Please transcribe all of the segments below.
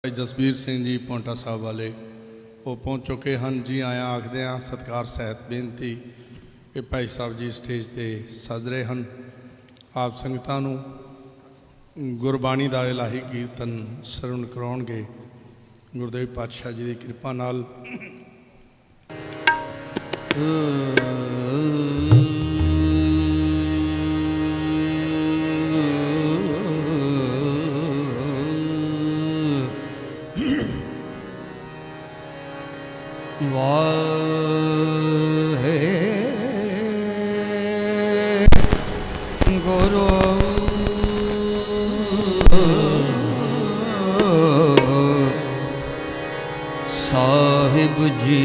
भाई जसबीर सिंह जी पौंटा साहब वाले वो पहुँच चुके हैं जी आया आखदे हैं सत्कार सहित बेनती कि भाई साहब जी स्टेज पर सज रहे हैं। आप संगतां नूं गुरबाणी का इलाही कीर्तन सरवण कराउणगे गुरदेव पातशाह जी की कृपा नाल। वाहे गुरु साहिब जी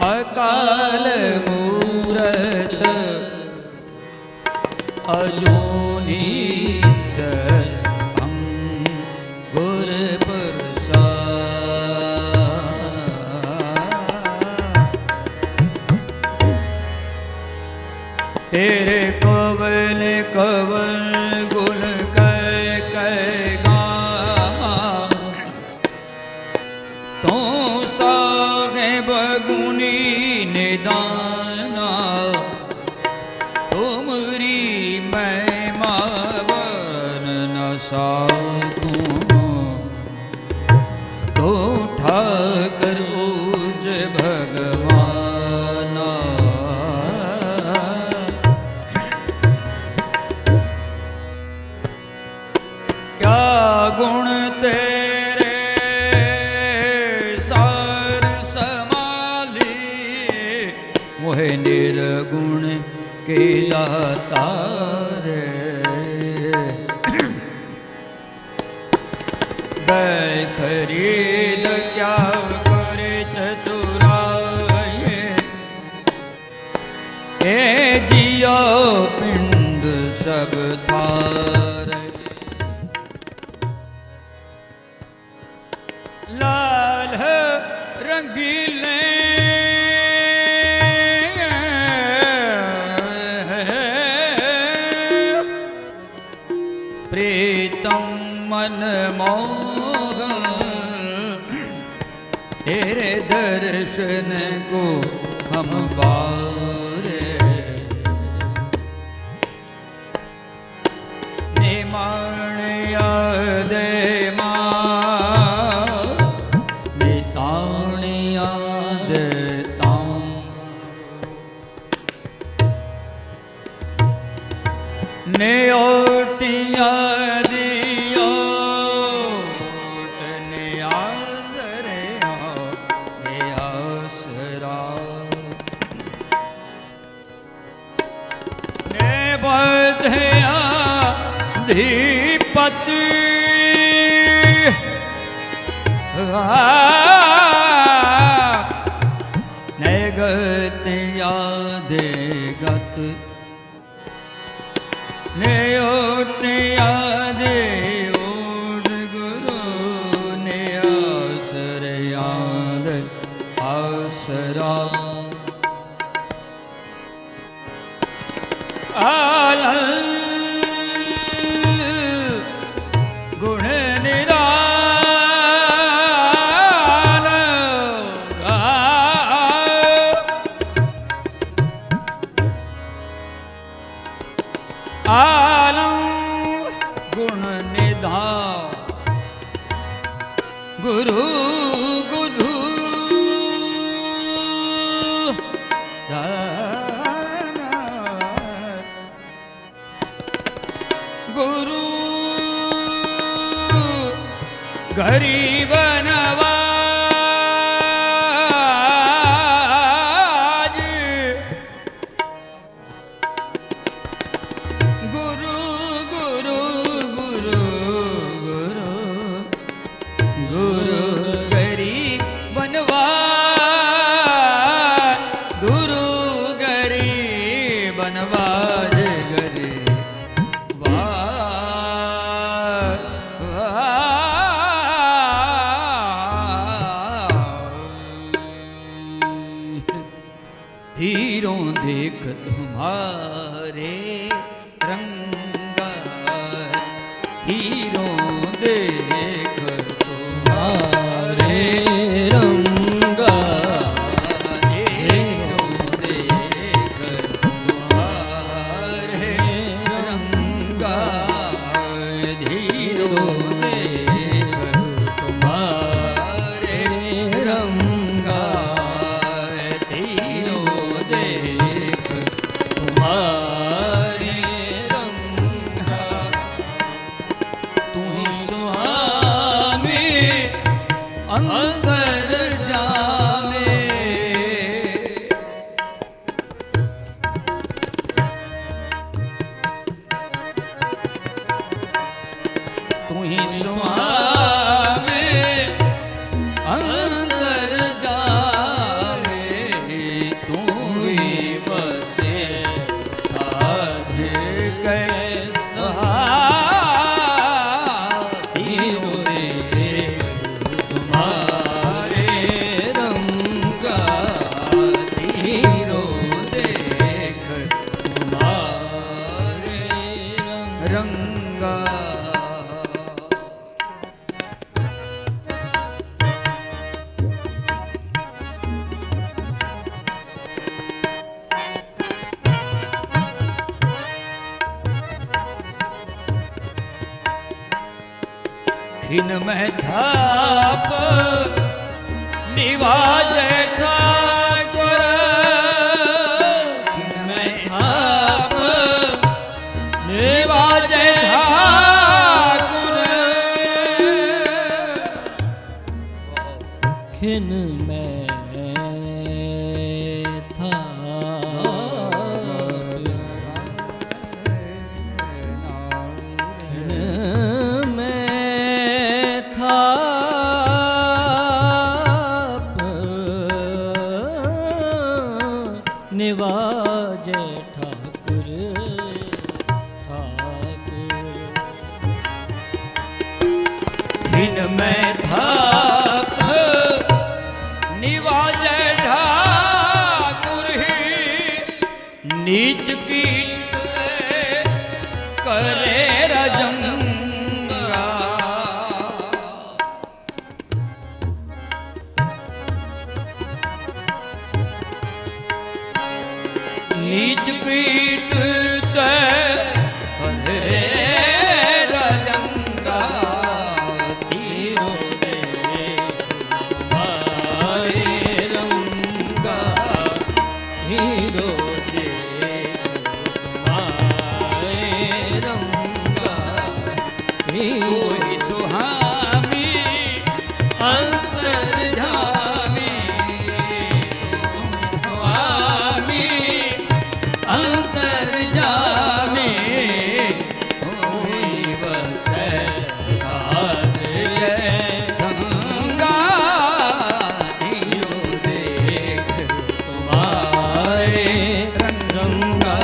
अकाल मूरत अजूनीस गुर प्रसाद। तेरे कवल कवल गुण कह गा तो सागे बगुनी निदाना तुमरी महिमा वर्णन न साकूं तो ठाकर उज भगवाना। क्या गुण तेरे सार समाली मोहे निर्गुण के दातार। खरीद क्या करे चतुराई ए जियो पिंड सब थार। लाल रंगीले प्रीतम मन मोहन तेरे दर्शन को हम बारे निमान याद नितान याद ताम नेओटिया धीपति नेगत याद गत नेओट याद ओड गुरु ने आसर याद आसरा। गुण निराल आलम गुण निधान गुरु गुरु गुरु गरीब नवाज गुरु गुरु गुरु गुरु गुरु गरीब नवाज गुरु गरीब नवाज हीरों देख तुम्हारे रंगा हीरों देख तुम्हारे रंगा हीरों देख तुम्हारे रंगा हीरों देख तुम्हारे रंगा तुम्हारे रंगा तू ही स्वामी अंतर जावे तू ही स्वामी अंतर जावे तू ही बसे तुम्हारे रंगा हीरो देख तुम्हारे रंगा खिन में थाप निवाजे ठाकुर खिन में थाप निवाजे ठाकुर खिन में था निवाजे ठाकुर ठाकुर खिन में थाप निवाजे ठाकुर नीच की करे रजंगा नीच पीट करे रजंगा तीरो दे तुम्हारे रंगा हीरो दे तुम्हारे रंगा हीरो सुहामी अंतर जामी स्वामी अंतर जामे होई बसे साध संगा दियो देख तुम्हारे रंगा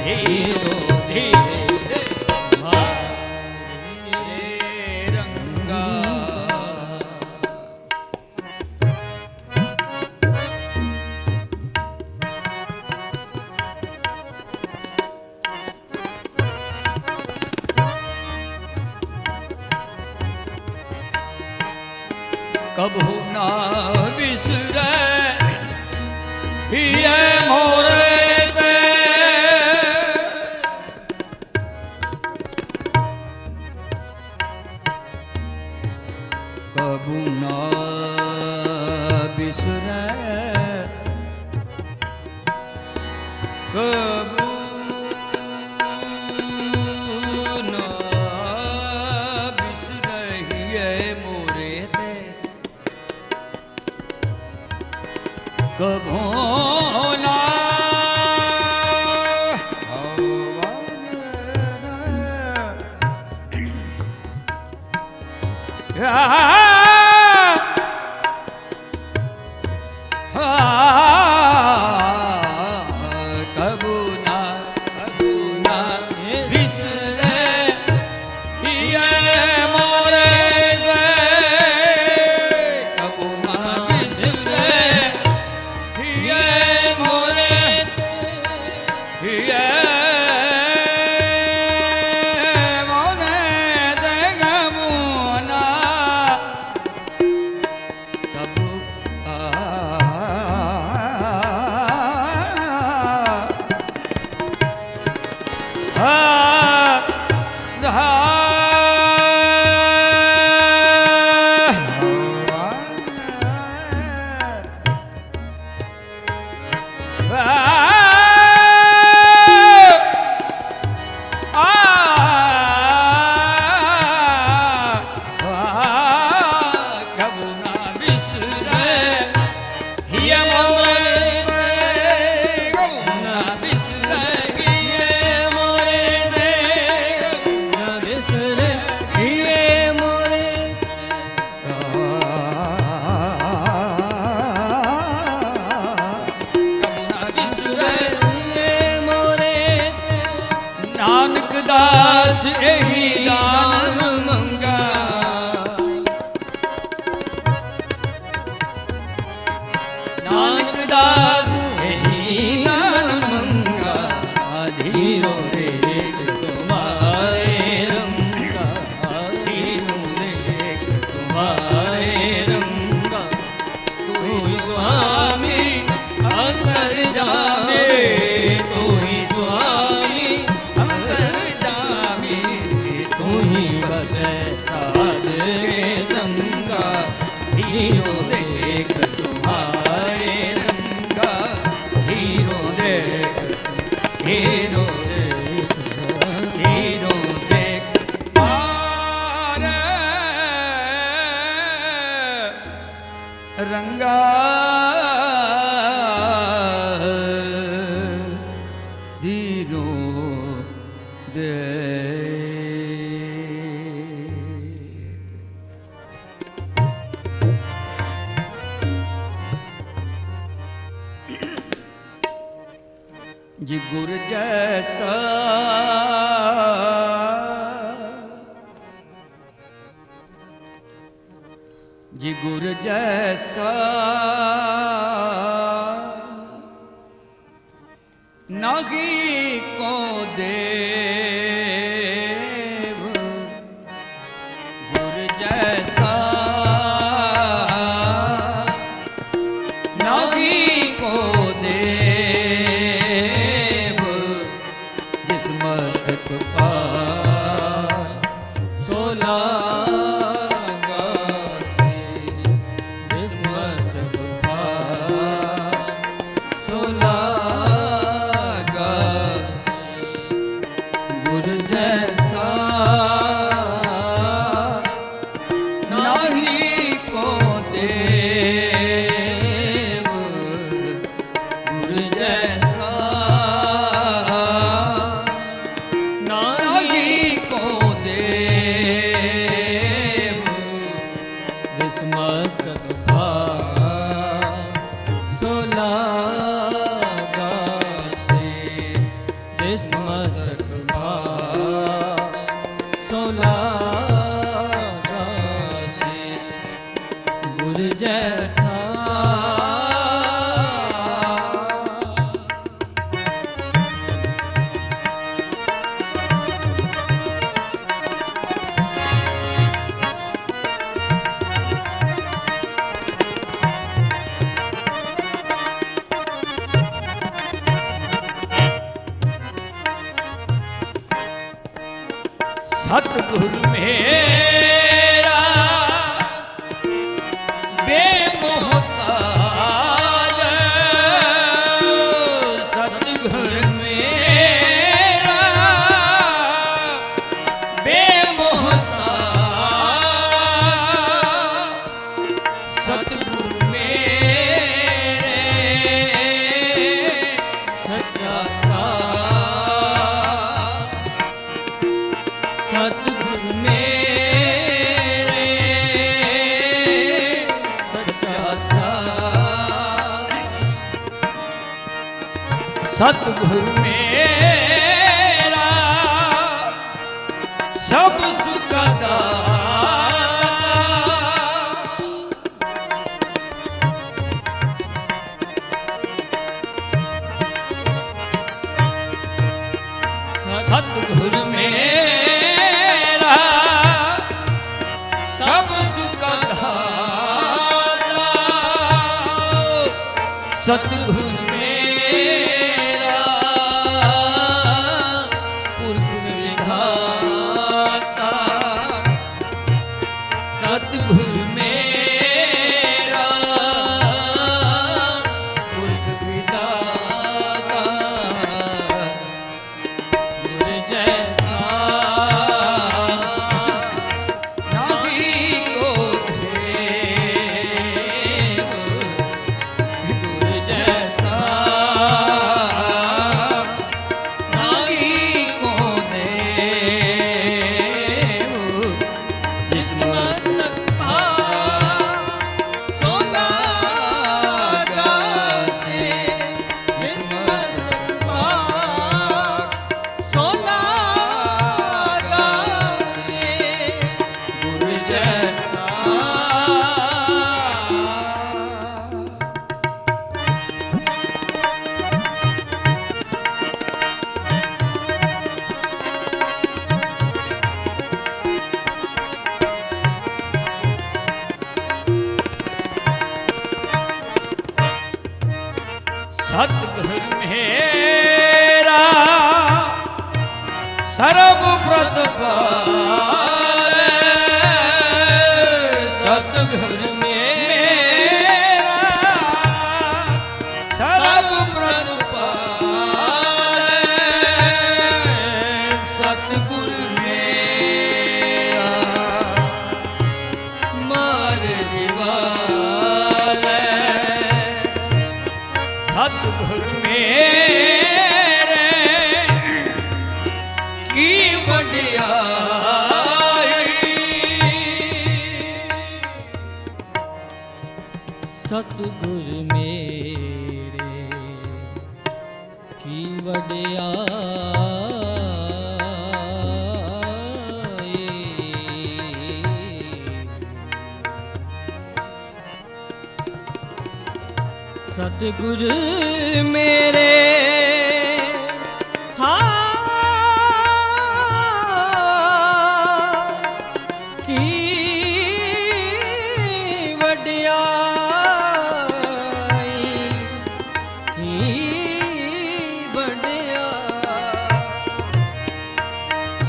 धीरो धीरे तुम्हारे रंगा कबू ना बिसरे पिए मोरे ते कभो ना कबू ना बिसरे ये मोरे कबू ना बिसरे ये मोरे ये मोरे दे कबू ना कबू कबू ना बिसरे ये मोरे कबू ना बिसरे ये मोरे दे न बिसरे ये मोरे कबू ना बिसरे ये मोरे नानक दास एही दान मंगा नानक दास एही दान मंगा धीरो देख तुम्हारे रंगा धीरो देख तुम्हारे रंगा तू ही स्वामी अंतर जाने तू ही स्वामी अंतर जाने तू ही बसे साध के संगा धीरो देख तुम्हारे रंगा धीरो देख हीरो देख हीरो देख मारे रंगा धीरो दे जी गुर जैसा जी गुर जैसा नहीं को देव गुर जैसा नहीं को देव जिस मस्तक पार सोला सतगुरु मेरा बेमोहताज सतगुरु मेरा बेमोहताज सतगुरु मेरे सतगुरु मेरा सब सुख दाता। सतगुरु मेरा सब सुख दाता। सतगुरु मेरा पुरख विधाता। सतगुरु मेरा पुरख विधाता। गुर जैसा नाभी को देव। गुर जैसा नाभी को देव। जिस मस्तक भार सोना गासे। जिस मस्तक भार सोना गासे। गुर जैसा सतगुरु मेरा सर्व प्रतिपाल। सतगुरु मेरा सर्व प्रतिपाल। सतगुरु मेरा मार जीवाल। सतगुरु मेरे की वडियाई। सतगुरु मेरे की वडियाई। सतगुरु मेरे की वडियाई। की वडियाई।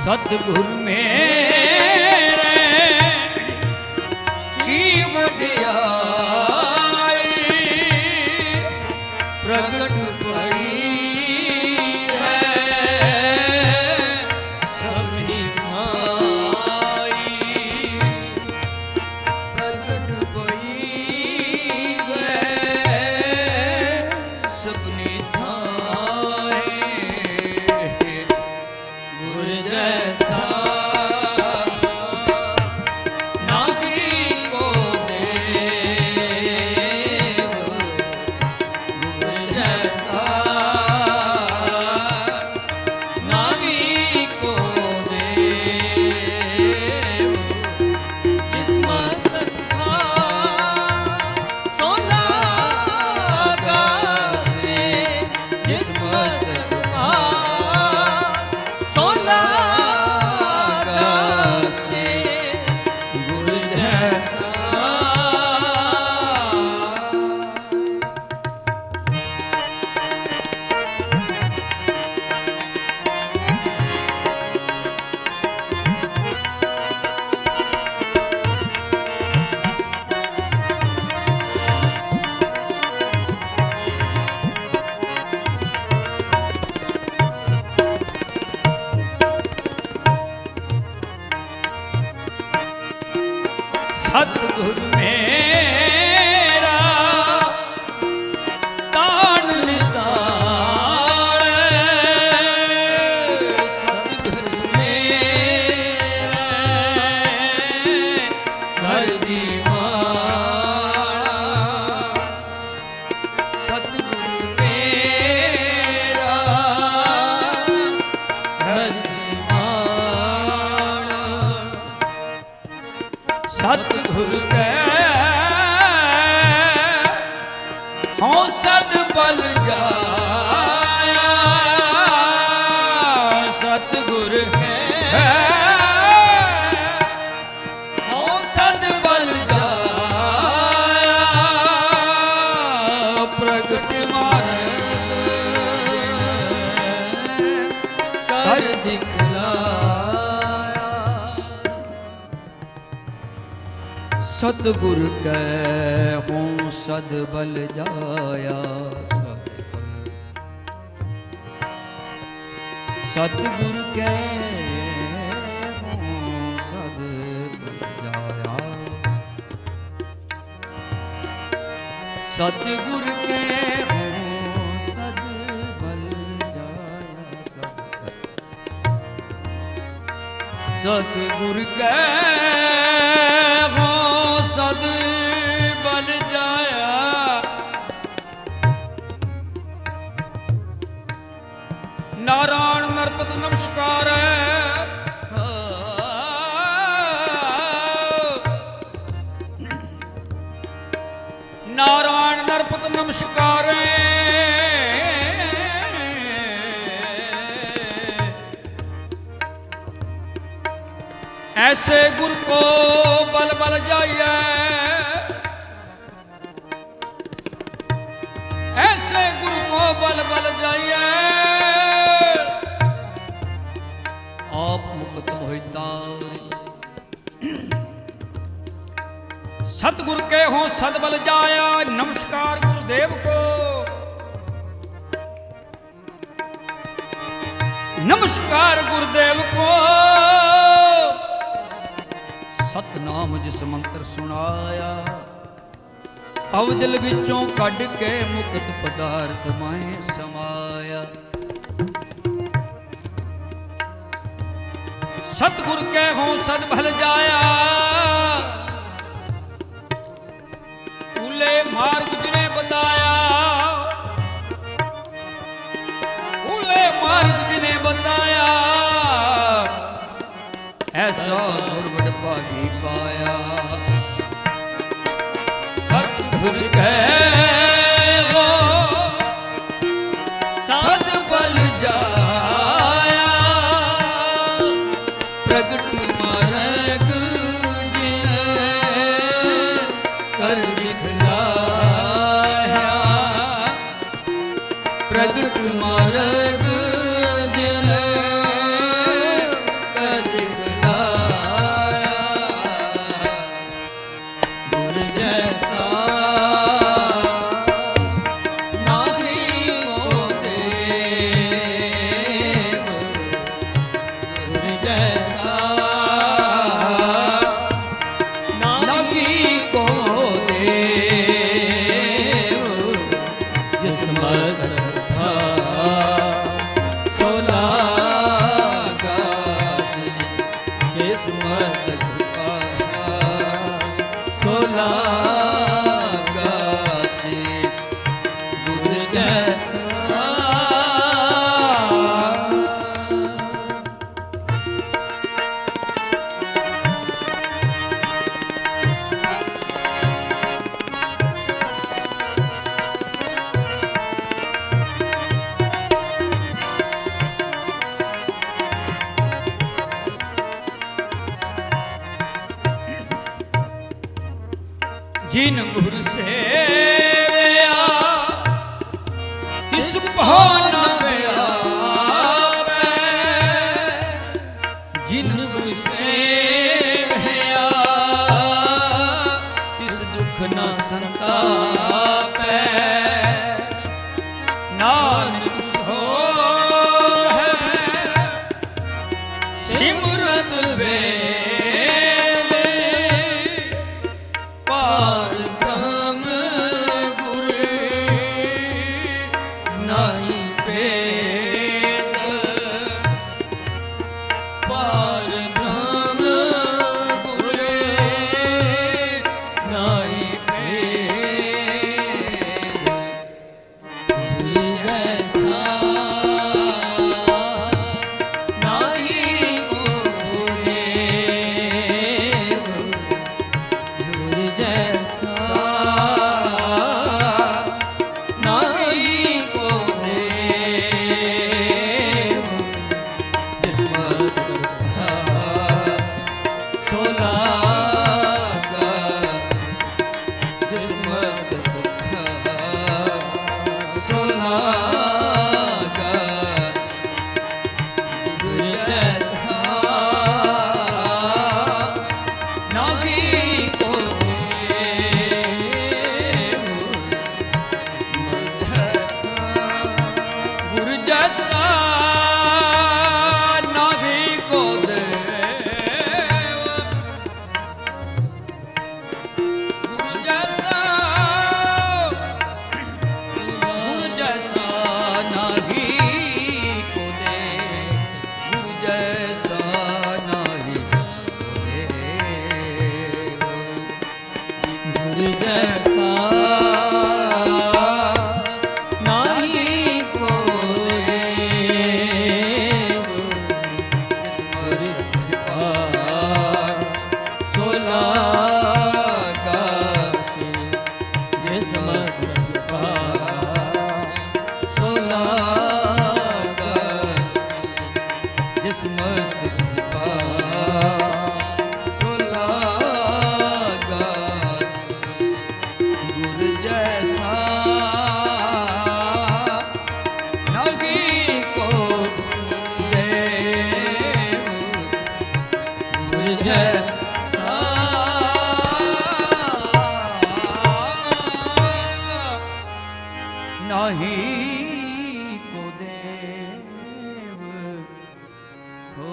सतगुरु मेरे की वडियाई। प्रगट भई है सबनी माई। प्रगट भई है सबनी थाई। गुर जैसा नाभी को देव। गुर जैसा प्रगट मार्ग कर दिखलाया। सतगुर कै हों सद बल जाया। सतगुर कै हों सद बल जाया। सतगुर के हो सद बल जाया। सतगुर के हो सद बल जाया। नारायण नरपत नमस्कार नारायण नरपत नमस्कार। ऐसे गुरु को बल बल जाइए। ऐसे गुरु को बल बल जाइए। आप मुक्त होता। सतगुर के हों सदबल जाया। नमस्कार गुरुदेव को। नमस्कार गुरुदेव को। सतनाम जिस मंत्र सुनाया। अवजल विचों कढ़ के मुक्त पदार्थ माए समाया। सतगुर के हों सदबल जाया। मार्ग जिन्हें बताया। उले मार्ग जिन्हें बताया। ऐसा दुर्बड़ भागी पाया। सतगुर के वो सद बल जाया। प्रगट मार्ग जिन्हें कर प्रगट मार्ग जिन्हें कर दिखलाया। गुर जैसा नारी को देव। गुर जैसा नारी को देव। जिस मस्त जिन गुर सेवया तिस भान व्यापै। जिन गुर सेवया तिस दुख न संतापै। नानक सो है सिमरत वे नहीं को देव हो।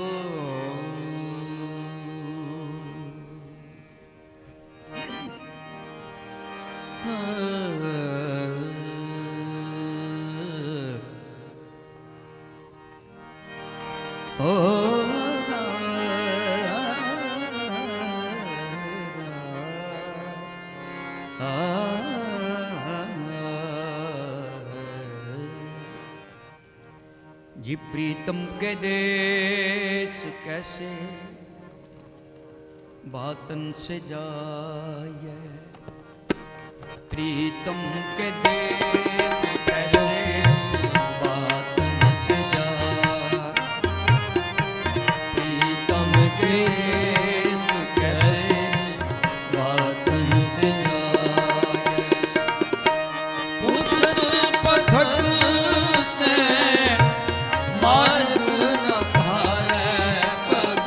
जी प्रीतम के देश कैसे बातन से जाए, प्रीतम के देश कैसे बातन से जाए, प्रीतम के देश कैसे बातन से जाए। पूछत पथकते मार्ग न भारे पग,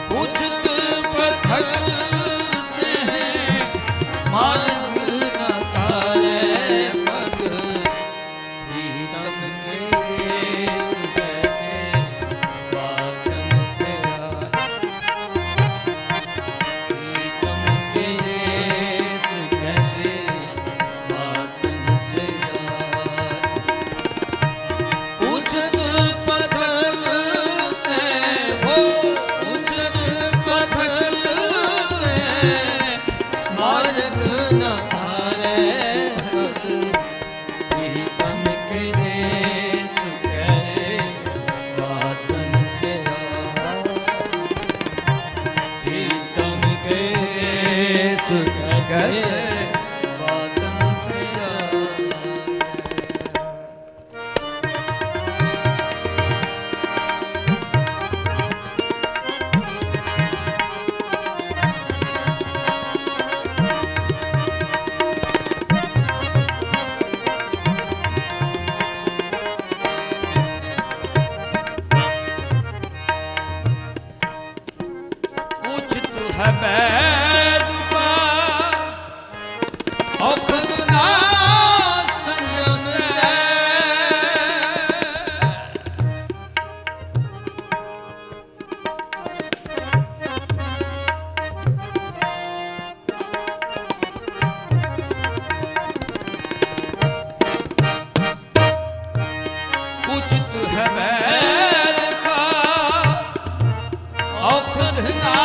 पूछत पथकते मार्ग न भारे पग। प्रीतम के देश कैसे बातन से जाए, प्रीतम के देश कैसे बातन से जाए। उछत पथलते हो, उछत पथलते मार्ग न हारे पग। प्रीतम के देश कैसे बातन से जाए, प्रीतम के देश कैसे बातन से जाए। उचित है बैद का औखद ना संजम से, उचित है बैद का औखद ना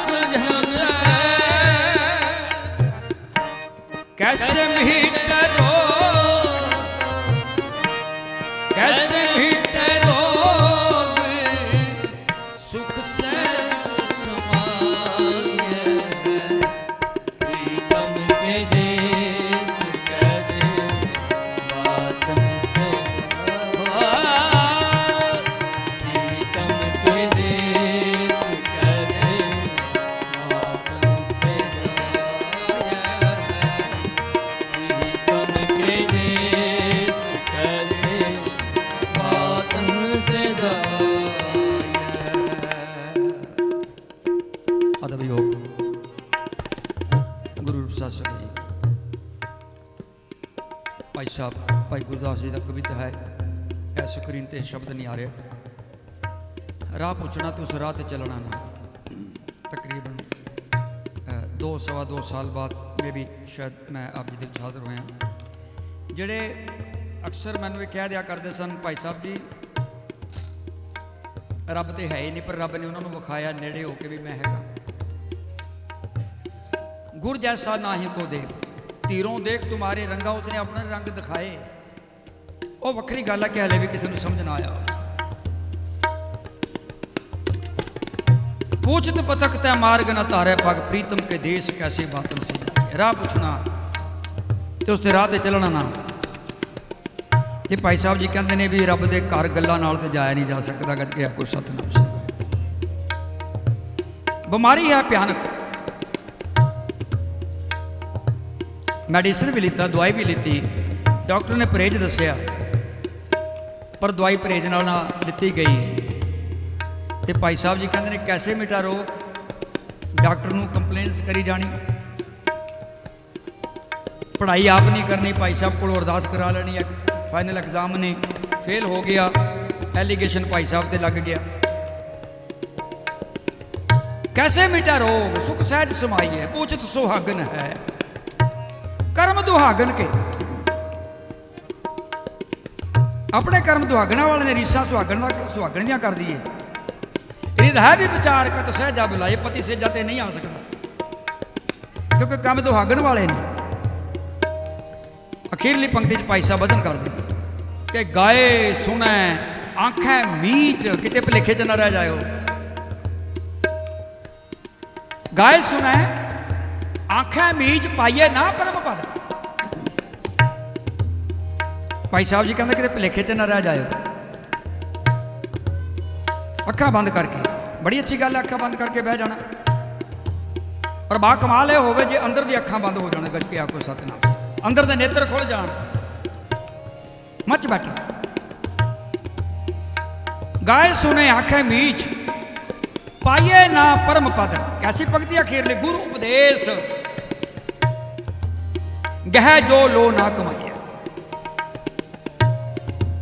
संजम से। कैसे मीटे रोग, कैसे मीटे रोग, सुख से समाये। प्रीतम के देश कैसे बातन से जाए, प्रीतम के देश कैसे बातन से जाए, प्रीतम के देश कैसे बातन से जाए। अदब योग गुरु रूप शासक जी भाई साहब, भाई गुरदास जी का कविता है। ए स्क्रीन ते शब्द नहीं आ रहे। राह पूछना तो उस राह ते चलना ना। तकरीबन 2-2.25 साल बाद में भी शायद मैं आप जी दे विच हाज़र होया। ਜਿਹੜੇ ਅਕਸਰ ਮੈਨੂੰ ਇਹ ਕਹਿ ਦਿਆ ਕਰਦੇ ਸਨ, ਭਾਈ ਸਾਹਿਬ ਜੀ ਰੱਬ ਤੇ ਹੈ ਹੀ ਨਹੀਂ, ਪਰ ਰੱਬ ਨੇ ਉਹਨਾਂ ਨੂੰ ਵਿਖਾਇਆ ਨੇੜੇ ਹੋ ਕੇ ਵੀ ਮੈਂ ਹੈਗਾ। गुर जैसा नाहि को देख, तीरों देख तुम्हारे रंगा, उसने अपने रंग दिखाए। वो वक्री गल है कि हले भी किसी को समझ ना आया। पूछत पथकते मार्ग न तारे पग, प्रीतम के देश कैसे बातन से जाए। राह पूछना तो उसते राह ते चलना ना। ते भाई साहब जी कहते ने भी रब दे घर गल्लां नाल ते जाया नहीं जा सकता, गज के कोई सतनाम से। बीमारी है भयानक, मैडिसिन भी लीता, दवाई भी लीती, डॉक्टर ने परहेज दसिया, पर दवाई परहेज नाल ना लीती गई। तो भाई साहब जी कहते हैं कैसे मिटा रोग, डॉक्टर नूं कंप्लेंट्स करी जानी, पढ़ाई आप नहीं करनी, भाई साहब को अरदास करा लेनी है, फाइनल एग्जाम ने फेल हो गया, एलिगेशन भाई साहब से लग गया। कैसे मिटा रोग सुख सहज समाई है, पूछत सुहागन है कर्म दुहागन के। अपने कर्म दुहागना वाले ने रीसा सुहागन दियां कर दी है। रिद है भी विचार कत सहजा बुलाए, पति सेजा ते नहीं आ सकता, क्योंकि काम दुहागन वाले ने। अखीरली पंक्ति च भाई साहब वचन कर देंगे कि गाए सुनै आंखें मीच, किते भुलेखे च न रह जाओ। गाए सुनै आंखें मीच पाइए ना परम पद। भाई साहब जी कहते किते भुलेखे च न रह जाओ। अखा बंद करके, बड़ी अच्छी गल है अखा बंद करके बह जाना, पर बा कमाल यह होवे जे अंदर दी अखा बंद हो जाने, गज के आखो सतनाम से, अंदर दे नेत्र खुल जान, मच बैठा। गाय सुने आंखें मीच पाइए ना परम पद। कैसी पंक्ति अखीरली, गुरु उपदेश गह जो लो ना कमाइए।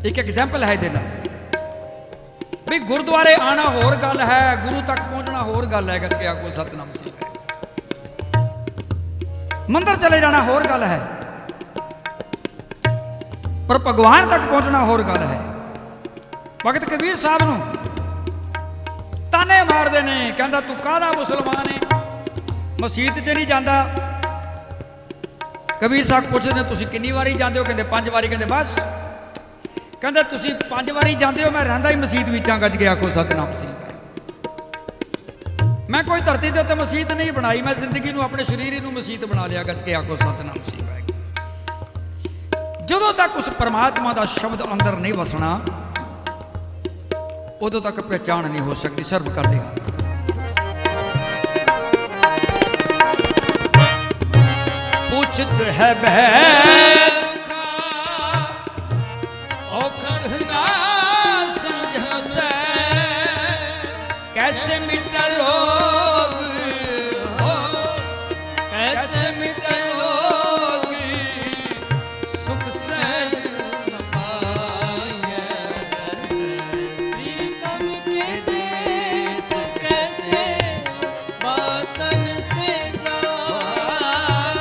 एक एग्जाम्पल है देना भी, गुरुद्वारे आना होर गल है, गुरु तक पहुंचना होर गल है, करके आखो सतनाम श्री वाहिगुरू। मंदिर चले जाना होर गल है, पर भगवान तक पहुंचना होर गल है। भगत कबीर साहब नूं ताने मारदे ने, कहंदा तू काहदा मुसलमान है, मसीत च नहीं जांदा। कबीर साहब पुछदे तुसीं किन्नी वारी जांदे हो, कहंदे 5 वारी, कहंदे बस, कहंदे तुसीं 5 वारी जांदे हो, मैं रहिंदा ही मसीत विच हां, गज के आखो सतनाम श्री वाहिगुरू। मैं कोई धरती दे उत्ते मसीत नहीं बनाई, मैं जिंदगी नूं अपने शरीर नूं मसीत बना लिया, गज के आखो सतनाम श्री वाहिगुरू। जदों तक उस परमात्मा दा शब्द अंदर नहीं वसना, उदों तक पहचान नहीं हो सकती। सर्व कर दिया पूछत है बैठ कैसे मिटा लोग हो, कैसे मिटा लोग सुख सहज समाये। प्रीतम के देश कैसे बातन से जाए,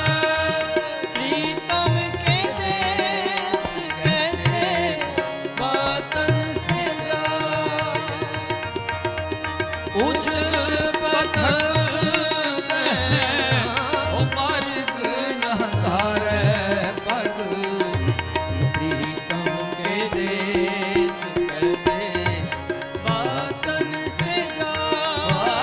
प्रीतम के देश कैसे बातन से जाए। उछल पथल ओ मार्ग न धारे पग, प्रीतम के देश कैसे बातन से जाए,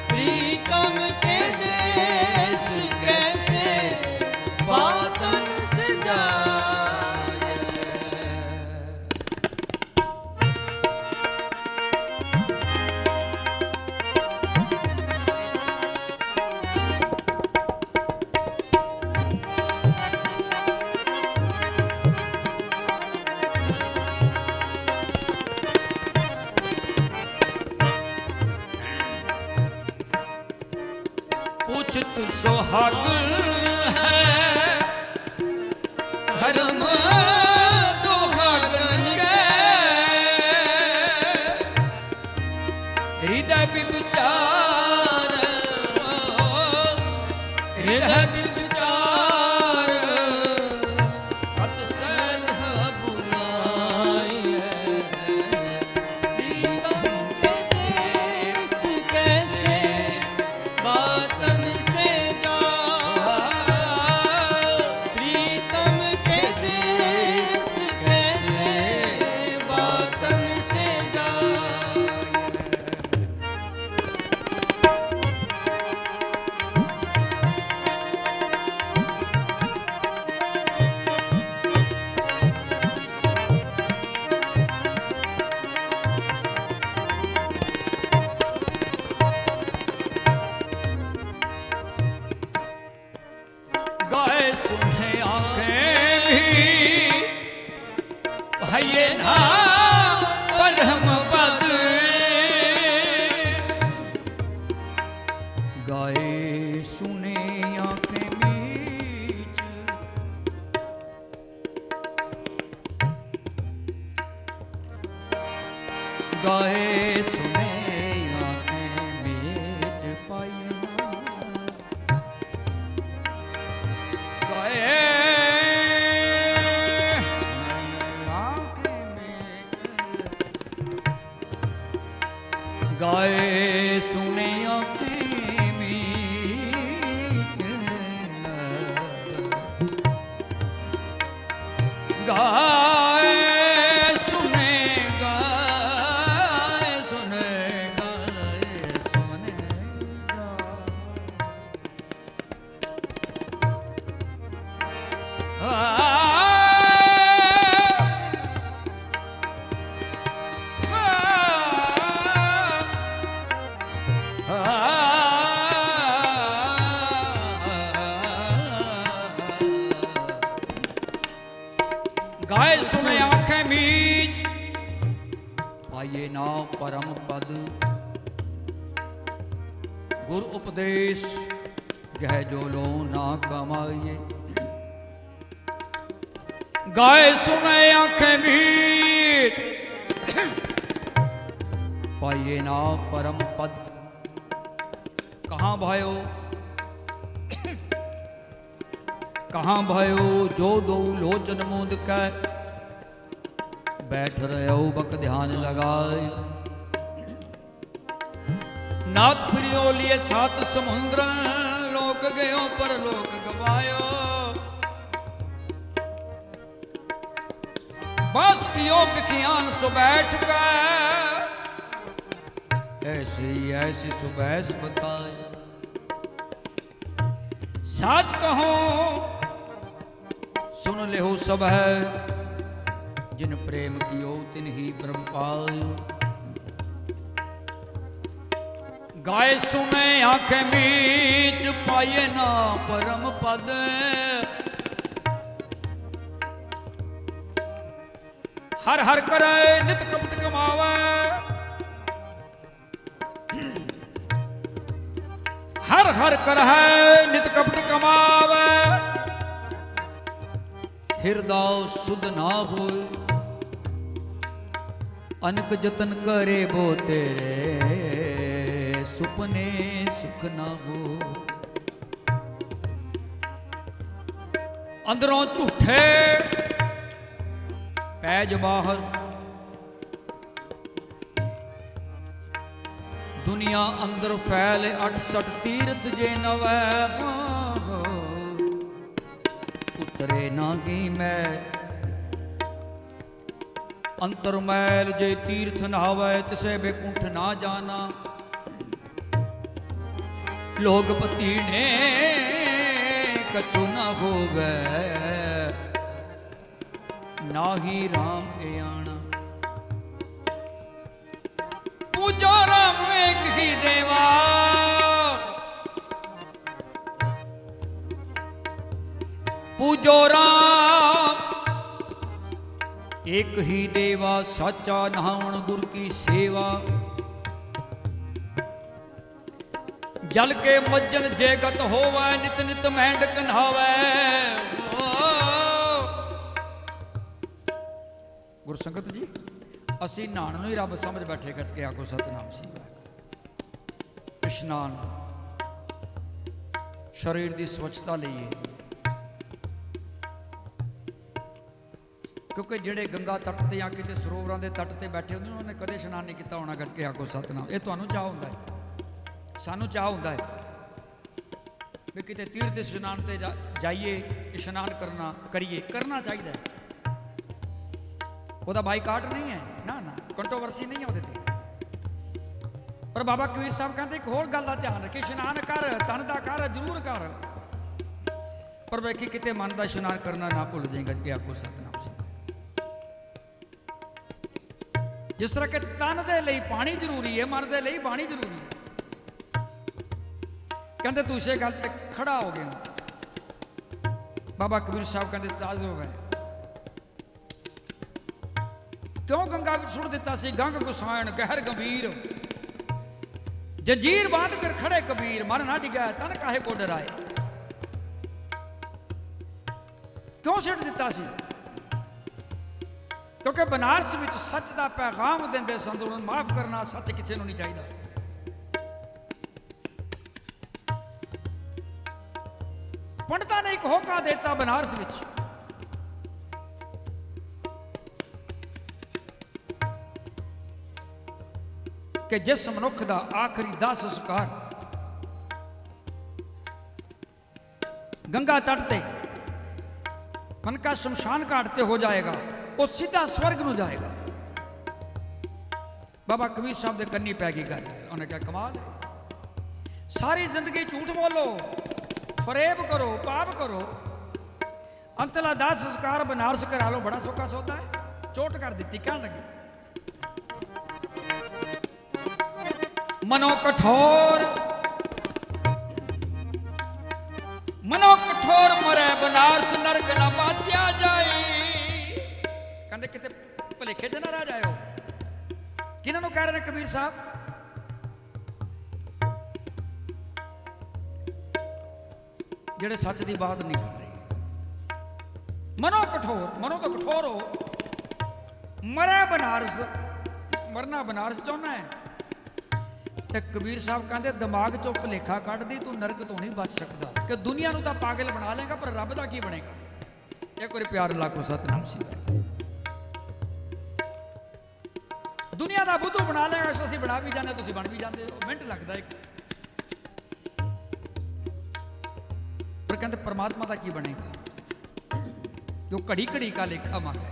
प्रीतम के देश कैसे बातन से जाए। पूछत सुहागन है धर्म दुहागन के, हृदय विचार हृदय विचार अत सहज बुलाए। प्रीतम के देश कैसे बातन से जाए, प्रीतम के देश कैसे बातन से जाए। गाए सुने आंखें भी भये ना परम पद। गाए सुने आंखें भी गाए सुने आंखें मीच पाई ना गाए सुने आंखें मीच गाए सुने आंखें मीच गाए सुने गाए सुने गाए सुने गाए सुने आंखें मीच पाइए ना परम पद गुर उपदेश गह जो लो ना कमाइए गाए सुने आंखें मीच पाइए ना परम पद कहाँ भयो कहाँ भयो जो दो लोचन मुद कै बैठ रहे बक ध्यान लगाए नाथ प्रियो लिए सात समुद्र लोक गयो पर लोक गवायो बस कियो बिखियान सो बैठ गए ऐसी सुबैस बताए साच कहो सुन ले हो सब है जिन प्रेम कियो तिन ही ब्रह्म पायो गाए सुने आंखें मीच पाए ना परम पद हर हर करे नित कपट कमावे हर हर कर है नित कपट कमावे हृदय शुद्ध ना होए अनक जतन करे बो तेरे सुपने सुख ना हो अंदरों झूठे पैज बाहर दुनिया अंदर फैले 68 तीर्थ जे नवै उतरे नागी मैल अंतर मैल जे तीर्थ नहावै तिसे बेकुंठ ना जाना लोगपति ने कछु न होवे नाही राम के आना पूजो राम एक ही देवा पूजो राम एक ही देवा साचा नहावण गुर की सेवा जल के मज्जन जेगत होवे नित नित महंड कन्हावे गुर संगत जी असी नहाण नूं ही रब समझ बैठे कट के आखो सतनाम सिवा इशनान शरीर की स्वच्छता लिए क्योंकि ਜਿਹੜੇ गंगा तट ਤੇ ਜਾਂ ਕਿਤੇ ਸਰੋਵਰਾਂ ਦੇ ਤੱਟ ਤੇ ਬੈਠੇ ਹੁੰਦੇ ਉਹਨਾਂ ਨੇ ਕਦੇ ਇਸ਼ਨਾਨ ਨਹੀਂ ਕੀਤਾ ਹੋਣਾ ਗੱਜ ਕੇ ਆਖੋ ਸਤਨਾਮ ਇਹ ਤੁਹਾਨੂੰ ਚਾਹ ਹੁੰਦਾ ਹੈ ਸਾਨੂੰ ਚਾਹ ਹੁੰਦਾ ਹੈ ਵੀ ਕਿਤੇ ਤੀਰਥ ਇਸ਼ਨਾਨ ਤੇ ਜਾਈਏ ਇਸ਼ਨਾਨ ਕਰਨਾ ਚਾਹੀਦਾ ਹੈ ਉਹਦਾ ਬਾਈਕਾਟ ਨਹੀਂ ਹੈ ਨਾ ਕੰਟਰੋਵਰਸੀ ਨਹੀਂ ਹੈ ਉਹਦੇ ਤੇ ਪਰ ਬਾਬਾ ਕਬੀਰ ਸਾਹਿਬ ਕਹਿੰਦੇ ਇੱਕ ਹੋਰ ਗੱਲ ਦਾ ਧਿਆਨ ਰੱਖੀ ਇਸ਼ਨਾਨ ਕਰ ਤਨ ਦਾ ਕਰ ਜ਼ਰੂਰ ਕਰ ਪਰ ਵੇਖੀ ਕਿਤੇ ਮਨ ਦਾ ਇਸ਼ਨਾਨ ਕਰਨਾ ਨਾ ਭੁੱਲ ਜਾਈਂ ਗੱਜ ਕੇ ਆਖੋ ਸਤਨਾਮ जिस तरह के तन दे लई पानी जरूरी है मन दे लई बाणी जरूरी है कहते तू इसे गल ते खड़ा हो गया बाबा कबीर साहब कहते ताजुब है क्यों गंगा में सुट दिता सी गंग गुसायण गहर गंभीर जंजीर बांध कर खड़े कबीर मन ना डिगा तन काहे को डराए क्यों सुट दिता सी क्योंकि बनारस में सच का पैगाम देंदे सन, उन्होंने माफ करना सच किसी को नहीं चाहिए। पंडितां ने एक होका देता बनारस में कि जिस मनुख का आखिरी दाह संस्कार गंगा तट ते मन का शमशान घाट ते हो जाएगा, वो सीधा स्वर्ग में जाएगा। बाबा कबीर साहब के कन्नी पै गई गल, उन्हें क्या कमाल है। सारी जिंदगी झूठ बोलो, फरेब करो, पाप करो, अंतला दाह संस्कार बनारस करा लो, बड़ा सौखा सौदा है। चोट कर दी, कहने लगी मनो कठोर मरे बनारस नरक ना बाचिया जाए। कहते किते भलेखे च ना रह जाओ। किन्हों कह रहे हैं कबीर साहब? जेड़े सच की बात नहीं कर रहे। मनो कठोर, मनो तो कठोर हो, मरे बनारस, मरना बनारस चाहना है। तो कबीर साहब कहते दिमाग चो भुलेखा कढ़ दी, तू नरक तो नहीं बच सकता कि दुनिया तो पागल बना लेगा, पर रब का की बनेगा। एक बार प्यार लाखो सतनाम सी। दुनिया का बुद्धू बना लेगा, असं बना भी जाने, तुम बन भी जाते हो, मिनट लगता एक। पर कहते परमात्मा का की बनेगा जो घड़ी घड़ी का लेखा मांगे।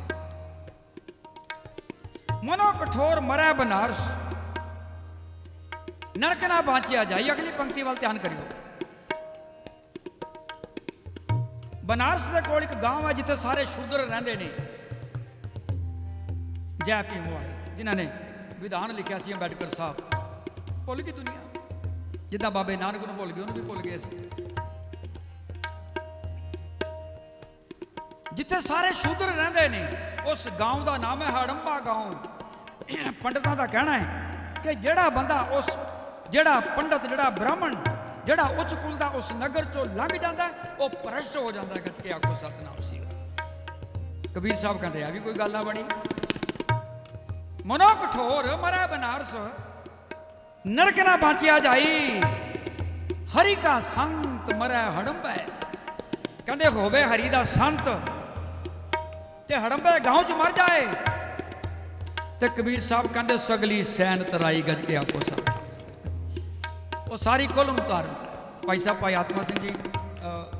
मनो कठोर मरै बनारस नरक ना बांचिया जाए। अगली पंक्ति वाल ध्यान करियो। बनारस के कोल एक गांव है जिथे सारे शूद्र रहंदे ने। जय भीम वाले जिन्होंने विधान लिखा सी अंबेडकर साहब, भुल गई दुनिया। जिदा बाबे नानक को भुल गए, उन्होंने भी भुल गए सी। जिथे सारे शूद्र रहंदे ने उस गांव का नाम है हड़ंबा गांव। पंडितों का कहना है कि जेड़ा बंदा उस जेड़ा पंडित जेड़ा ब्राह्मण जेड़ा उच्च कुल का उस नगर चो लंघ जाता है वह भ्रष्ट हो जाता है। गज के आखो सतनाम सी। कबीर साहब कहते हैं भी कोई गल ना बनी। मनो कठोर मरै बनारस नरक ना बांचिया जाई। हरि का संत मरै हड़ंबे। कहते होवे हरि का संत ते हड़ंबे गांव च मर जाए तो कबीर साहब कहते सगली सैन तराई। गज के आखो सतनाम। वो सारी कुल उतार। भाई साहब भाई आत्मा सिंह जी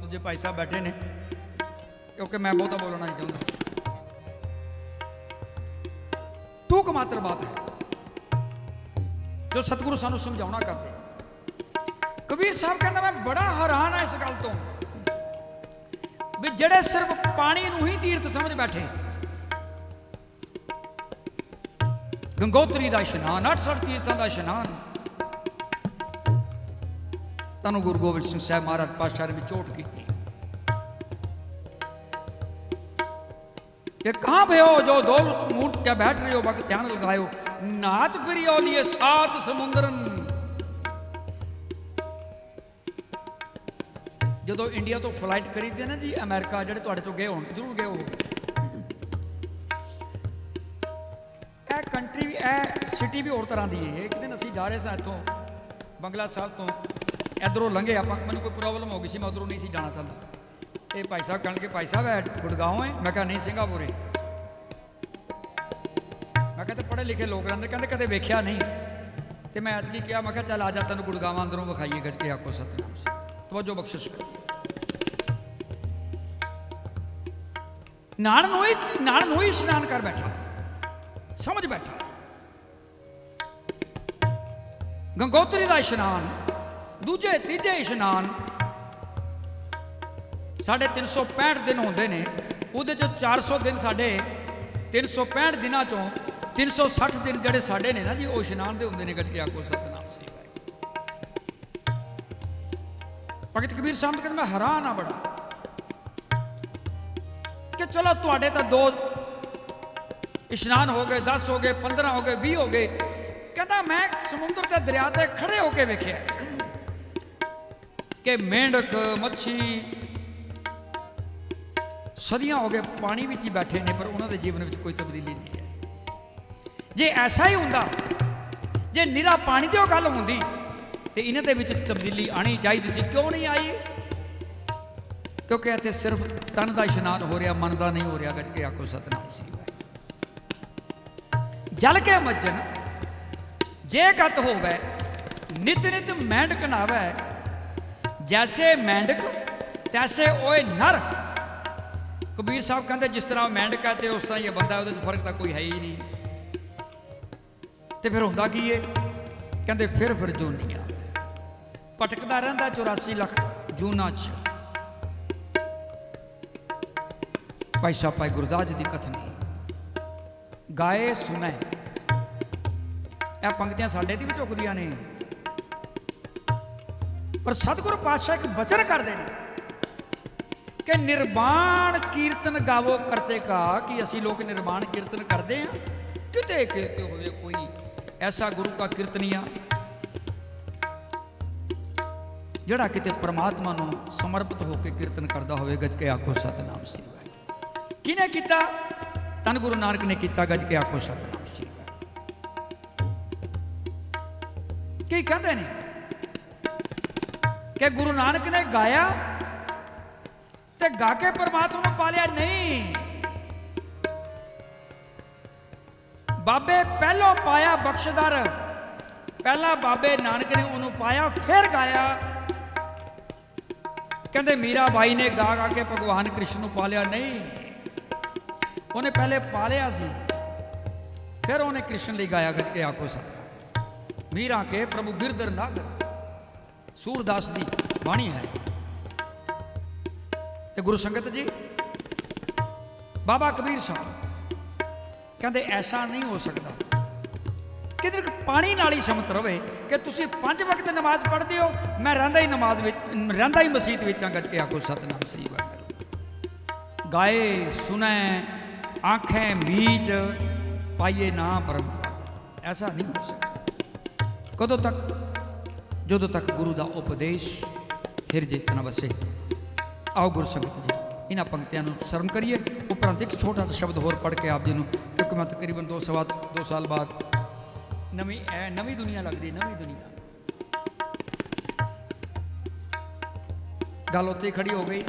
दूजे भाई साहब बैठे ने, क्योंकि मैं बहुता बोलना नहीं चाहता। टूक मात्र बात है जो सतगुरु सानू समझाना करते। कबीर साहब कहना मैं बड़ा हैरान है इस गल तो भी जेड़े सिर्फ पानी नूं ही तीर्थ समझ बैठे। गंगोत्री का इशनान, 68 तीर्थों का इशनान। तनु गुरु गोबिंद सिंह साहब महाराज पातशाह ने भी चोट की कि कहां पे हो जो दौल ऊंट के बैठ रहे हो, बाकी ध्यान लगायो। नाथ फिर लिए 7 समुंदरन। जो इंडिया तो फ्लाइट करी थी ना जी अमेरिका, जेडे तुहाडे तो गए हो जरूर गए हो। यह कंट्री यह सिटी भी और तरह की है। एक दिन असीं जा रहे थे इतों बंगला साहब तो इधरों लंघे आप, मैंने कोई प्रॉब्लम हो गई सी, मैं उधरों नहीं सी जाना चाहता। ये भाई साहब कहने के भाई साहब है गुड़गांव है। मैं कहा नहीं सिंगापुर है। मैं कहते पढ़े लिखे लोग रहते, कहते कदे वेख्या नहीं। तो मैं ऐतकी किया, मैं चल आ जा तेन गुड़गांव अंदरों विखाइए। गज के आखो सतनाम से। तवज्जो बख्शिश कर। नान नू ही स्नान कर बैठा, समझ बैठा। गंगोत्री का इशनान, दूजे तीजे इशनान साढ़े 365 दिन होंगे ने। उहदे चों 400 दिन साढ़े 365 दिनों चों 360 दिन जड़े साढ़े ने ना जी वो इशनान दे होंगे ने। गज के आखो सतनाम सी। भगत कबीर साहब कहते मैं हैरान हाँ बड़ा कि चलो तुहाडे तो 2 इशनान हो गए, 10 हो गए, 15 हो गए, 20 हो गए। कहता मैं समुद्र के दरिया ते खड़े होके वेख्या कि मेंढक मच्छी ਸਦੀਆਂ ਹੋ ਗਏ ਪਾਣੀ ਵਿੱਚ ਹੀ ਬੈਠੇ ਨੇ, ਪਰ ਉਹਨਾਂ ਦੇ ਜੀਵਨ ਵਿੱਚ ਕੋਈ ਤਬਦੀਲੀ ਨਹੀਂ ਹੈ। ਜੇ ਐਸਾ ਹੀ ਹੁੰਦਾ, ਜੇ ਨਿਰਾ ਪਾਣੀ ਦੀ ਉਹ ਗੱਲ ਹੁੰਦੀ ਤੇ ਇਹਨਾਂ ਦੇ ਵਿੱਚ ਤਬਦੀਲੀ ਆਣੀ ਚਾਹੀਦੀ ਸੀ। ਕਿਉਂ ਨਹੀਂ ਆਈ? ਕਿਉਂਕਿ ਇੱਥੇ ਸਿਰਫ ਤਨ ਦਾ ਇਸ਼ਨਾਨ ਹੋ ਰਿਹਾ, ਮਨ ਦਾ ਨਹੀਂ ਹੋ ਰਿਹਾ। ਗੱਜ ਕੇ ਆਖੋ ਸਤਿਨਾਮ ਸ੍ਰੀ ਵਾਹਿਗੁਰੂ। ਜਲ ਕੇ ਮੱਜਨ ਜੇ ਗਤ ਹੋਵੇ, ਨਿਤ ਨਿਤ ਮੈਂਡਕ ਨਾਵੇ, ਜੈਸੇ ਮੈਂਡਕ ਤੈਸੇ ਓਏ ਨਰ। ਕਬੀਰ ਸਾਹਿਬ ਕਹਿੰਦੇ ਜਿਸ ਤਰ੍ਹਾਂ ਮੈਂਡਕ ਹੈ ਤੇ ਉਸ ਤਰ੍ਹਾਂ ਹੀ ਬੰਦਾ, ਉਹਦੇ 'ਚ ਫਰਕ ਤਾਂ ਕੋਈ ਹੈ ਹੀ ਨਹੀਂ। ਤੇ ਫਿਰ ਹੁੰਦਾ ਕੀ ਹੈ? ਕਹਿੰਦੇ ਫਿਰ ਜੂਨੀਆਂ ਭਟਕਦਾ ਰਹਿੰਦਾ 84 ਲੱਖ ਜੂਨਾਂ 'ਚ। ਭਾਈ ਸਾਹਿਬ ਭਾਈ ਗੁਰਦਾਸ ਜੀ ਦੀ ਕਥਨੀ ਗਾਏ ਸੁਣੈ, ਇਹ ਪੰਕਤੀਆਂ ਸਾਡੇ ਤੇ ਵੀ ਢੁਕਦੀਆਂ ਨੇ, ਪਰ ਸਤਿਗੁਰੂ ਪਾਤਸ਼ਾਹ ਇੱਕ ਬਚਨ ਕਰਦੇ ਨੇ ਕਿ ਨਿਰਵਾਣ ਕੀਰਤਨ ਗਾਵੋ ਕਰਤੇ ਕਾ, ਕਿ ਅਸੀਂ ਲੋਕ ਨਿਰਵਾਣ ਕੀਰਤਨ ਕਰਦੇ ਹਾਂ। ਕਿਤੇ ਕਿਤੇ ਹੋਵੇ ਕੋਈ ਐਸਾ ਗੁਰੂ ਕਾ ਕੀਰਤਨੀਆ ਜਿਹੜਾ ਕਿਤੇ ਪ੍ਰਮਾਤਮਾ ਨੂੰ ਸਮਰਪਿਤ ਹੋ ਕੇ ਕੀਰਤਨ ਕਰਦਾ ਹੋਵੇ। ਗੱਜ ਕੇ ਆਖੋ ਸਤਿਨਾਮ ਸ੍ਰੀ ਵਾਹਿਗੁਰੂ। ਕਿਹਨੇ ਕੀਤਾ? ਧੰਨ ਗੁਰੂ ਨਾਨਕ ਨੇ ਕੀਤਾ। ਗੱਜ ਕੇ ਆਖੋ ਸਤਿਨਾਮ ਸ੍ਰੀ ਵਾਹਿਗੁਰੂ। ਕੀ ਕਹਿੰਦੇ ਨੇ ਕਿ ਗੁਰੂ ਨਾਨਕ ਨੇ ਗਾਇਆ ਤੇ ਗਾ ਕੇ ਪਰਮਾਤਮਾ ਨੂੰ ਪਾ ਲਿਆ? ਨਹੀਂ, ਬਾਬੇ ਪਹਿਲੋਂ ਪਾਇਆ ਬਖਸ਼ਦਰ, ਪਹਿਲਾ ਬਾਬੇ ਨਾਨਕ ਨੇ ਉਹਨੂੰ ਪਾਇਆ, ਫਿਰ ਗਾਇਆ। ਕਹਿੰਦੇ ਮੀਰਾ ਬਾਈ ਨੇ ਗਾ ਗਾ ਕੇ ਭਗਵਾਨ ਕ੍ਰਿਸ਼ਨ ਨੂੰ ਪਾ ਲਿਆ? ਨਹੀਂ, ਉਹਨੇ ਪਹਿਲੇ ਪਾ ਲਿਆ ਸੀ, ਫਿਰ ਉਹਨੇ ਕ੍ਰਿਸ਼ਨ ਲਈ ਗਾਇਆ। ਗੱਜ ਕੇ ਆਖੋ ਸਤਿਨਾਮ। ਮੀਰਾ ਕੇ ਪ੍ਰਭੂ ਗਿਰਧਰ ਨਾਗਰ, ਸੂਰਦਾਸ ਦੀ ਬਾਣੀ ਹੈ। ਤੇ ਗੁਰੂ ਸੰਗਤ ਜੀ, ਬਾਬਾ ਕਬੀਰ ਸਾਹਿਬ ਕਹਿੰਦੇ ਐਸਾ ਨਹੀਂ ਹੋ ਸਕਦਾ ਕਿਤੇ ਪਾਣੀ ਨਾਲ ਹੀ ਸਮਤ ਰਵੇ ਕਿ ਤੁਸੀਂ 5 ਵਕਤ ਨਮਾਜ਼ ਪੜ੍ਹਦੇ ਹੋ, ਮੈਂ ਰਹਿੰਦਾ ਹੀ ਨਮਾਜ਼ ਵਿੱਚ, ਰਹਿੰਦਾ ਹੀ ਮਸਜਿਦ ਵਿੱਚ ਆ। ਗੱਜ ਕੇ ਆਖੋ ਸਤਿਨਾਮ ਸ੍ਰੀ ਵਾਹਿਗੁਰੂ। ਗਾਏ ਸੁਣੈ ਆਂਖੇ ਮੀਚ, ਪਾਈਏ ਨਾ ਬ੍ਰਹਮ ਪਦ। ਐਸਾ ਨਹੀਂ ਹੋ ਸਕਦਾ। ਕਦੋਂ ਤੱਕ? ਜਦੋਂ ਤੱਕ ਗੁਰੂ ਦਾ ਉਪਦੇਸ਼ ਹਿਰਦੇ 'ਚ ਨਾ ਵਸੇ। ਆਓ ਗੁਰੂ ਸੰਗਤ ਜੀ ਇਹਨਾਂ ਪੰਕਤੀਆਂ ਨੂੰ ਸਰਵਣ ਕਰੀਏ। ਉਪਰੰਤ ਇੱਕ ਛੋਟਾ ਜਿਹਾ ਸ਼ਬਦ ਹੋਰ ਪੜ੍ਹ ਕੇ ਆਪ ਜੀ ਨੂੰ, ਕਿਉਂਕਿ ਮੈਂ ਤਕਰੀਬਨ 2 ਸਾਲ ਬਾਅਦ ਨਵੀਂ ਦੁਨੀਆ ਲੱਗਦੀ, ਨਵੀਂ ਦੁਨੀਆ। ਗੱਲ ਉੱਥੇ ਖੜੀ ਹੋ ਗਈ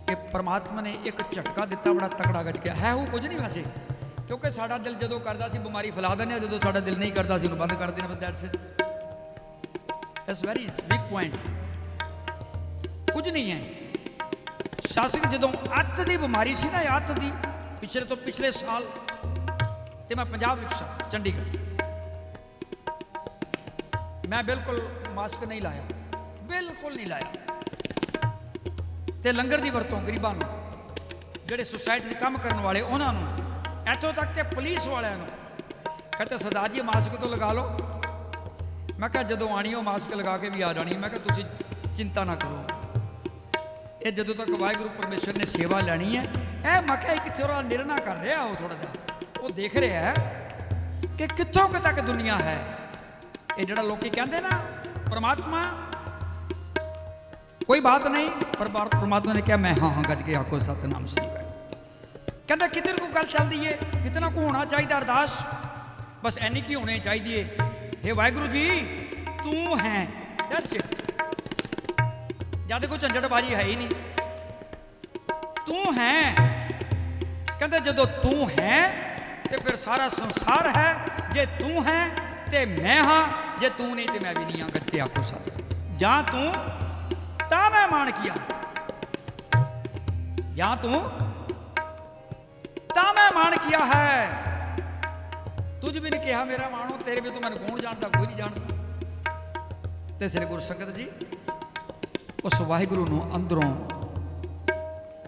ਕਿ ਪਰਮਾਤਮਾ ਨੇ ਇੱਕ ਝਟਕਾ ਦਿੱਤਾ ਬੜਾ ਤਕੜਾ। ਗੱਜ ਗਿਆ ਹੈ ਉਹ ਕੁਝ ਨਹੀਂ ਵੈਸੇ, ਕਿਉਂਕਿ ਸਾਡਾ ਦਿਲ ਜਦੋਂ ਕਰਦਾ ਸੀ ਬਿਮਾਰੀ ਫੈਲਾ ਦਿੰਦੇ ਆ, ਜਦੋਂ ਸਾਡਾ ਦਿਲ ਨਹੀਂ ਕਰਦਾ ਸੀ ਉਹਨੂੰ ਬੰਦ ਕਰ ਦੇਣਾ। That's it, it's very big point. ਕੁਝ ਨਹੀਂ ਹੈ। ਸ਼ਾਸਕ ਜਦੋਂ ਅੱਤ ਦੀ ਬਿਮਾਰੀ ਸੀ ਨਾ, ਅੱਤ ਦੀ, ਪਿਛਲੇ ਸਾਲ, ਤੇ ਮੈਂ ਪੰਜਾਬ ਵਿੱਚ ਸਾਂ, ਚੰਡੀਗੜ੍ਹ। ਮੈਂ ਬਿਲਕੁਲ ਮਾਸਕ ਨਹੀਂ ਲਾਇਆ, ਬਿਲਕੁਲ ਨਹੀਂ ਲਾਇਆ। ਤੇ ਲੰਗਰ ਦੀ ਵਰਤੋਂ ਗਰੀਬਾਂ ਨੂੰ, ਜਿਹੜੇ ਸੁਸਾਇਟੀ 'ਚ ਕੰਮ ਕਰਨ ਵਾਲੇ ਉਹਨਾਂ ਨੂੰ, ਇੱਥੋਂ ਤੱਕ ਕਿ ਪੁਲਿਸ ਵਾਲਿਆਂ ਨੂੰ। ਕਹਿੰਦੇ ਸਰਦਾਰ ਜੀ ਮਾਸਕ ਤੋਂ ਲਗਾ ਲਓ। ਮੈਂ ਕਿਹਾ ਜਦੋਂ ਆਣੀ ਉਹ ਮਾਸਕ ਲਗਾ ਕੇ ਵੀ ਆ ਜਾਣੀ। ਮੈਂ ਕਿਹਾ ਤੁਸੀਂ ਚਿੰਤਾ ਨਾ ਕਰੋ, ਇਹ ਜਦੋਂ ਤੱਕ ਵਾਹਿਗੁਰੂ ਪਰਮੇਸ਼ਰ ਨੇ ਸੇਵਾ ਲੈਣੀ ਹੈ। ਇਹ ਮੈਂ ਕਿਹਾ ਕਿੱਥੇ ਉਹ ਨਿਰਣਾ ਕਰ ਰਿਹਾ, ਉਹ ਥੋੜਾ ਜਿਹਾ ਉਹ ਦੇਖ ਰਿਹਾ ਹੈ ਕਿ ਕਿੱਥੋਂ ਕੁ ਤੱਕ ਦੁਨੀਆ ਹੈ। ਇਹ ਜਿਹੜਾ ਲੋਕੀ ਕਹਿੰਦੇ ਨਾ ਪਰਮਾਤਮਾ ਕੋਈ ਬਾਤ ਨਹੀਂ, ਪਰ ਪਰਮਾਤਮਾ ਨੇ ਕਿਹਾ ਮੈਂ ਹਾਂ। ਗੱਜ ਕੇ ਆਖੋ ਸਤਿਨਾਮ ਸ੍ਰੀ ਵਾਹਿਗੁਰੂ। ਕਹਿੰਦਾ ਕਿਤੇ ਕੋ ਗੱਲ ਚੱਲਦੀ ਏ, ਕਿਤਨਾ ਕੋ ਹੋਣਾ ਚਾਹੀਦਾ ਅਰਦਾਸ, ਬਸ ਐਨੀ ਕੀ ਹੋਣੀ ਚਾਹੀਦੀ ਏ, ਹੇ ਵਾਹਿਗੁਰੂ ਜੀ ਤੂੰ ਹੈ। That's it. ਜਦ ਕੋਈ ਝੰਜਟਬਾਜੀ ਹੈ ਹੀ ਨਹੀਂ, ਤੂੰ ਹੈ। ਕਹਿੰਦੇ ਜਦੋਂ ਤੂੰ ਹੈ ਤੇ ਫਿਰ ਸਾਰਾ ਸੰਸਾਰ ਹੈ। ਜੇ ਤੂੰ ਹੈ ਤੇ ਮੈਂ ਹਾਂ, ਜੇ ਤੂੰ ਨਹੀਂ ਤੇ ਮੈਂ ਵੀ ਨਹੀਂ ਹਾਂ। ਗੱਜ ਕੇ ਆਖੋ ਸਤਿਨਾਮ। ਜਾਂ ਤੂੰ ਤਾਂ ਮੈਂ ਮਾਣ ਕੀਆ, ਜਾਂ ਤੂੰ ਤਾਂ ਮੈਂ ਮਾਣ ਕੀਆ ਹੈ। ਤੁਝ ਵੀ ਨਹੀਂ ਕਿਹਾ ਮੇਰਾ ਮਾਣੋ, ਤੇਰੇ ਵੀ ਤੂੰ ਮੈਨੂੰ ਕੌਣ ਜਾਣਦਾ, ਕੋਈ ਨਹੀਂ ਜਾਣਦਾ। ਤੇ ਸ੍ਰੀ ਗੁਰੂ ਸੰਗਤ ਜੀ ਉਸ ਵਾਹਿਗੁਰੂ ਨੂੰ ਅੰਦਰੋਂ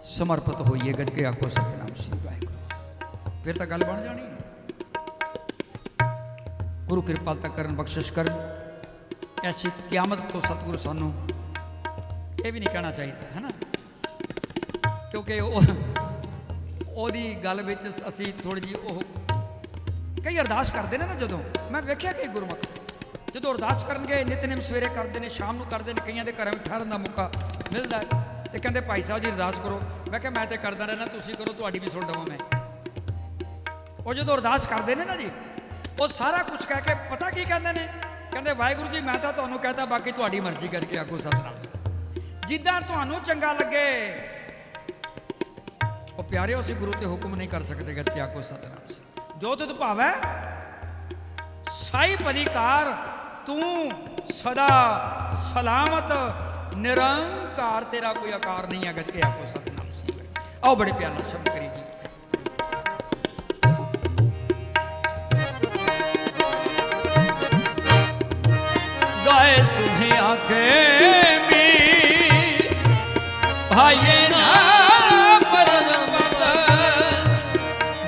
ਸਮਰਪਿਤ ਹੋਈਏ। ਗੱਜ ਕੇ ਆਖੋ ਸਤਿਨਾਮ ਸ੍ਰੀ ਵਾਹਿਗੁਰੂ। ਫਿਰ ਤਾਂ ਗੱਲ ਬਣ ਜਾਣੀ ਹੈ। ਗੁਰੂ ਕਿਰਪਾਲਤਾ ਕਰਨ, ਬਖਸ਼ਿਸ਼ ਕਰਨ। ਐਸੀ ਕਿਆਮਤ ਤੋਂ ਸਤਿਗੁਰੂ ਸਾਨੂੰ ਇਹ ਵੀ ਨਹੀਂ ਕਹਿਣਾ ਚਾਹੀਦਾ ਹੈ ਨਾ, ਕਿਉਂਕਿ ਉਹਦੀ ਗੱਲ ਵਿੱਚ ਅਸੀਂ ਥੋੜ੍ਹੀ ਜਿਹੀ ਉਹ ਕਈ ਅਰਦਾਸ ਕਰਦੇ ਨੇ ਨਾ। ਜਦੋਂ ਮੈਂ ਵੇਖਿਆ ਕਈ ਗੁਰਮੁਖ ਜਦੋਂ ਅਰਦਾਸ ਕਰਨਗੇ, ਨਿਤਨੇਮ ਸਵੇਰੇ ਕਰਦੇ ਨੇ, ਸ਼ਾਮ ਨੂੰ ਕਰਦੇ ਨੇ, ਕਈਆਂ ਦੇ ਘਰਾਂ ਵਿੱਚ ਠਹਿਰਨ ਦਾ ਮੌਕਾ ਮਿਲਦਾ ਤੇ ਕਹਿੰਦੇ ਭਾਈ ਸਾਹਿਬ ਜੀ ਅਰਦਾਸ ਕਰੋ। ਮੈਂ ਕਿਹਾ ਮੈਂ ਤੇ ਕਰਦਾ ਰਹਿਣਾ, ਤੁਸੀਂ ਕਰੋ, ਤੁਹਾਡੀ ਵੀ ਸੁਣ ਦਵਾਂ ਮੈਂ। ਉਹ ਜਦੋਂ ਅਰਦਾਸ ਕਰਦੇ ਨੇ ਨਾ ਜੀ, ਉਹ ਸਾਰਾ ਕੁਝ ਕਹਿ ਕੇ ਪਤਾ ਕੀ ਕਹਿੰਦੇ ਨੇ? ਕਹਿੰਦੇ ਵਾਹਿਗੁਰੂ ਜੀ ਮੈਂ ਤਾਂ ਤੁਹਾਨੂੰ ਕਹਤਾ, ਬਾਕੀ ਤੁਹਾਡੀ ਮਰਜ਼ੀ ਕਰਕੇ ਆਖੋ ਸਤਿਨਾਮ ਸਾਹਿਬ, ਜਿੱਦਾਂ ਤੁਹਾਨੂੰ ਚੰਗਾ ਲੱਗੇ। ਉਹ ਪਿਆਰਿਓ, ਅਸੀਂ ਗੁਰੂ ਤੇ ਹੁਕਮ ਨਹੀਂ ਕਰ ਸਕਦੇ ਕਰਕੇ ਆਖੋ ਸਤਿਨਾਮ ਸਾਹਿਬ। ਜੋ ਤੁਧ ਭਾਵੈ ਸਾਈ ਭਲੀਕਾਰ, ਤੂੰ ਸਦਾ ਸਲਾਮਤ ਨਿਰੰਕਾਰ, ਤੇਰਾ ਕੋਈ ਆਕਾਰ ਨਹੀਂ ਹੈ ਗੱਜ ਕੇ ਆਖੋ ਸਤਿਨਾਮ ਸਾਹਿਬ। ਆਓ ਬੜੇ ਪਿਆਰ ਨਾਲ ਸ਼ਬਦ ਕਰੀ ਜੀ। गाए सुने आके मी भाई ना परमत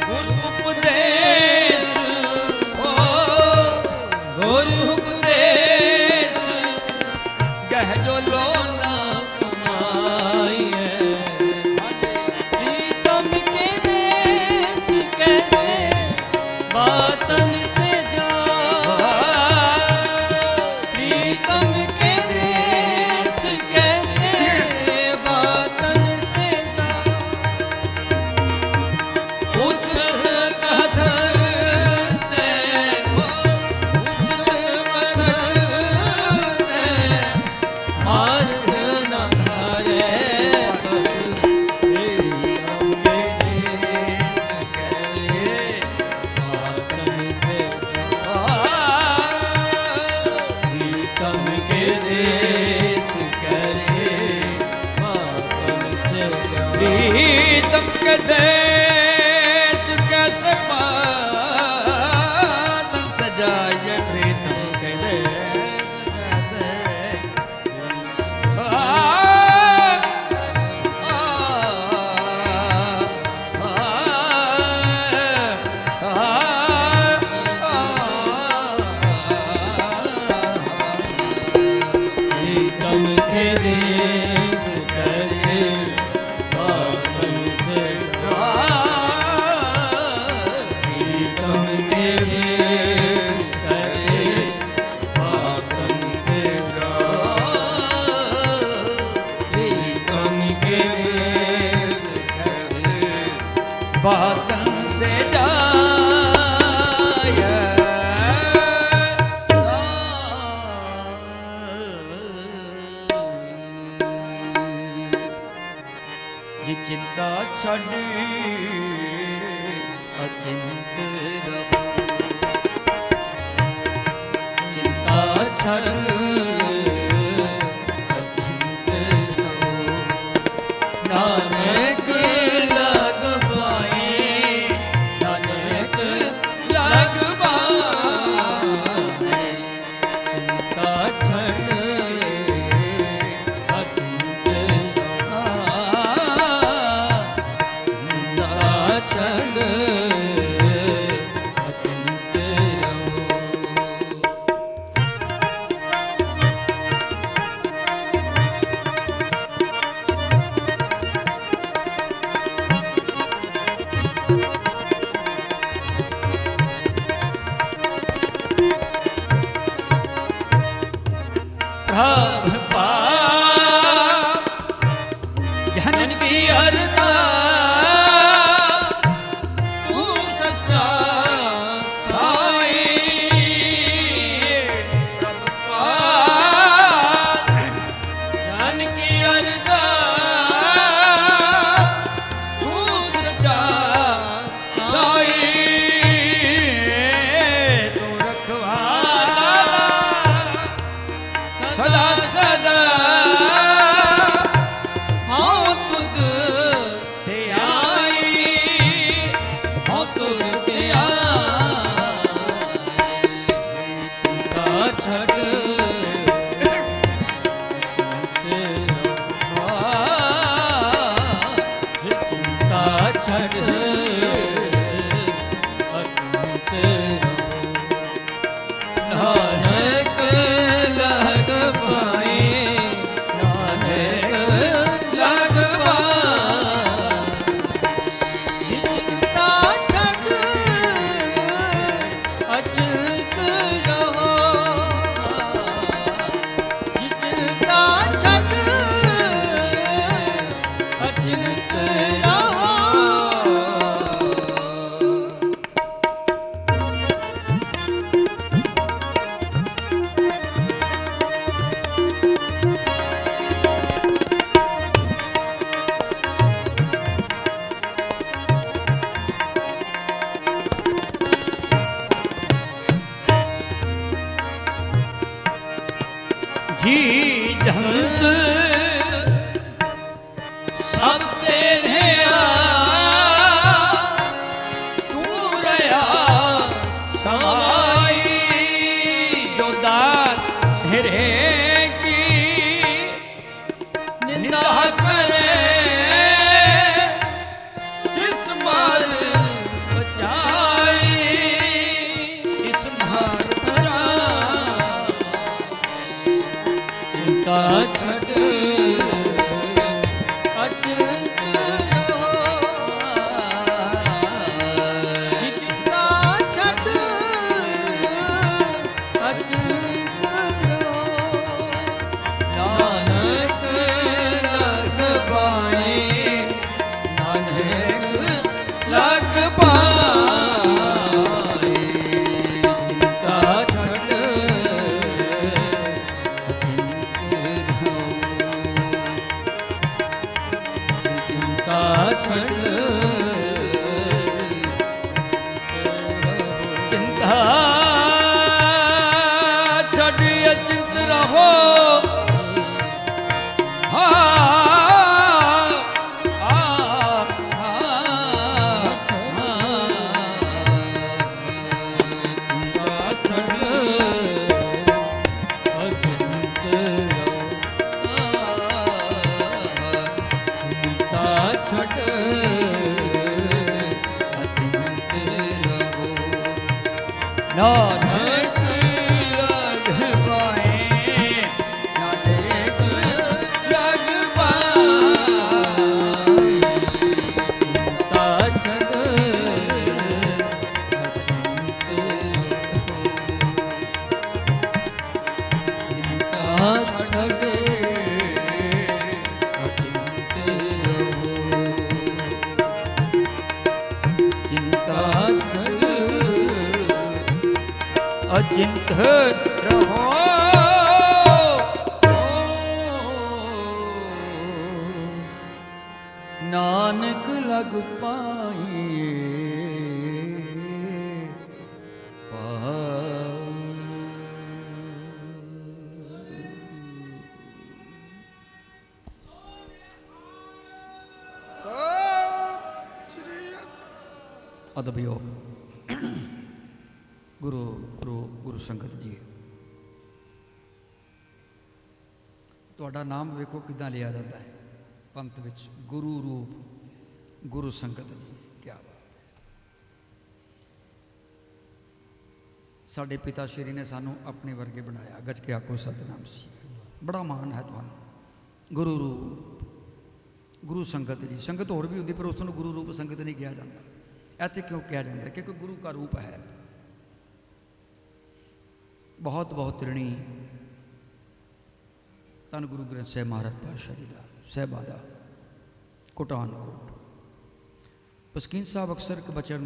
गुरु उपदेश, ओ गुरु उपदेश कह जो लो ना कमाइए। प्रीतम के देश कैसे बातन से जा, प्रीतम के देश कैसे बातन से जा। उछल कधर ते हो, उछल कधर ते मार्ग न धारे प्रीतम के देश कैसे बातन से जा। प्रीतम के देश कैसे बातन से जाए, प्रीतम के देश कैसे प्रीतम के देश कैसे बातन से जा। प्रीतम के देश कैसे बातन से जा। प्रीतम के देश कैसे बातन से जाए। जी चिंता छड़ी अचिंत रहो, चिंता छड़ अचिंत रहो। नानक लग पाए, नानक लग पाए। चिंता छड़ अचिंत रहो, चिंता छड़ अचिंत रहो। प्रभ पास जन की अरदास, तू सच्चा साई। प्रभ पास जन की अरदास, तू सच्चा साई। तू रखवाला सदा सदा हाँ तुझ सब तेरे तू रहा समाई जो दास हिरे की निंदा करे जिस मार बचाई इस मार चिंता छड़ अचिंत चिंता छड़ अचिंत नानक लग पाए नानक लग पाए चिंता छड़ चिंता छड़ चिंता छड़ अचिंत रहो नानक लग पाए नानक लग पाए चिंता छड़ अचिंत रहो नानक लग पाए अदब योग गुरु गुरु गुरु संगत जी ਤੁਹਾਡਾ ਨਾਮ ਵੇਖੋ ਕਿਦਾਂ ਲਿਆ ਜਾਂਦਾ ਹੈ ਪੰਥ ਵਿੱਚ ਗੁਰੂ ਰੂਪ ਗੁਰੂ ਸੰਗਤ ਜੀ ਕੀ ਬਾਤ ਸਾਡੇ ਪਿਤਾ ਸ਼੍ਰੀ ਨੇ ਸਾਨੂੰ ਆਪਣੇ ਵਰਗੇ ਬਣਾਇਆ ਗੱਜ ਕੇ ਆਖੋ ਸਤਿਨਾਮ ਸੀ ਬੜਾ ਮਾਣ ਹੈ ਤੁਹਾਨੂੰ ਗੁਰੂ ਰੂਪ ਗੁਰੂ ਸੰਗਤ ਜੀ ਸੰਗਤ ਹੋਰ ਵੀ ਹੁੰਦੀ ਪਰ ਉਸ ਨੂੰ ਗੁਰੂ ਰੂਪ ਸੰਗਤ ਨਹੀਂ ਕਿਹਾ ਜਾਂਦਾ ਇੱਥੇ ਕਿਉਂ ਕਿਹਾ ਜਾਂਦਾ ਕਿਉਂਕਿ ਗੁਰੂ ਦਾ ਰੂਪ ਹੈ बहुत बहुत ऋणी धन गुरु ग्रंथ साहिब महाराज पातशाह जी का साहिबा का कोटानकोट पसकीन साहब अक्सर एक बचन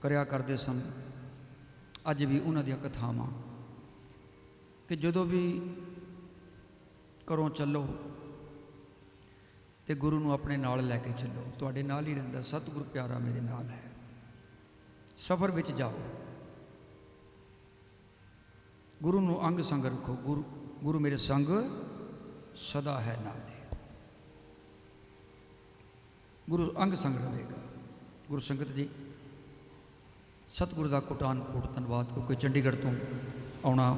करया करते सन अज भी उन्हों दी कथावां कि जदों भी घरों चलो तो गुरु नूं अपने नाल लैके चलो तुहाडे नाल ही रहिंदा सतगुरु प्यारा मेरे नाल है सफ़र विच जाओ गुरु नूं अंग संग रखो गुरु गुरु मेरे संग सदा है नाले गुरु अंग संग रहेगा गुरु संगत जी सतगुरु का कोटानकोट धन्यवाद क्योंकि चंडीगढ़ तो आना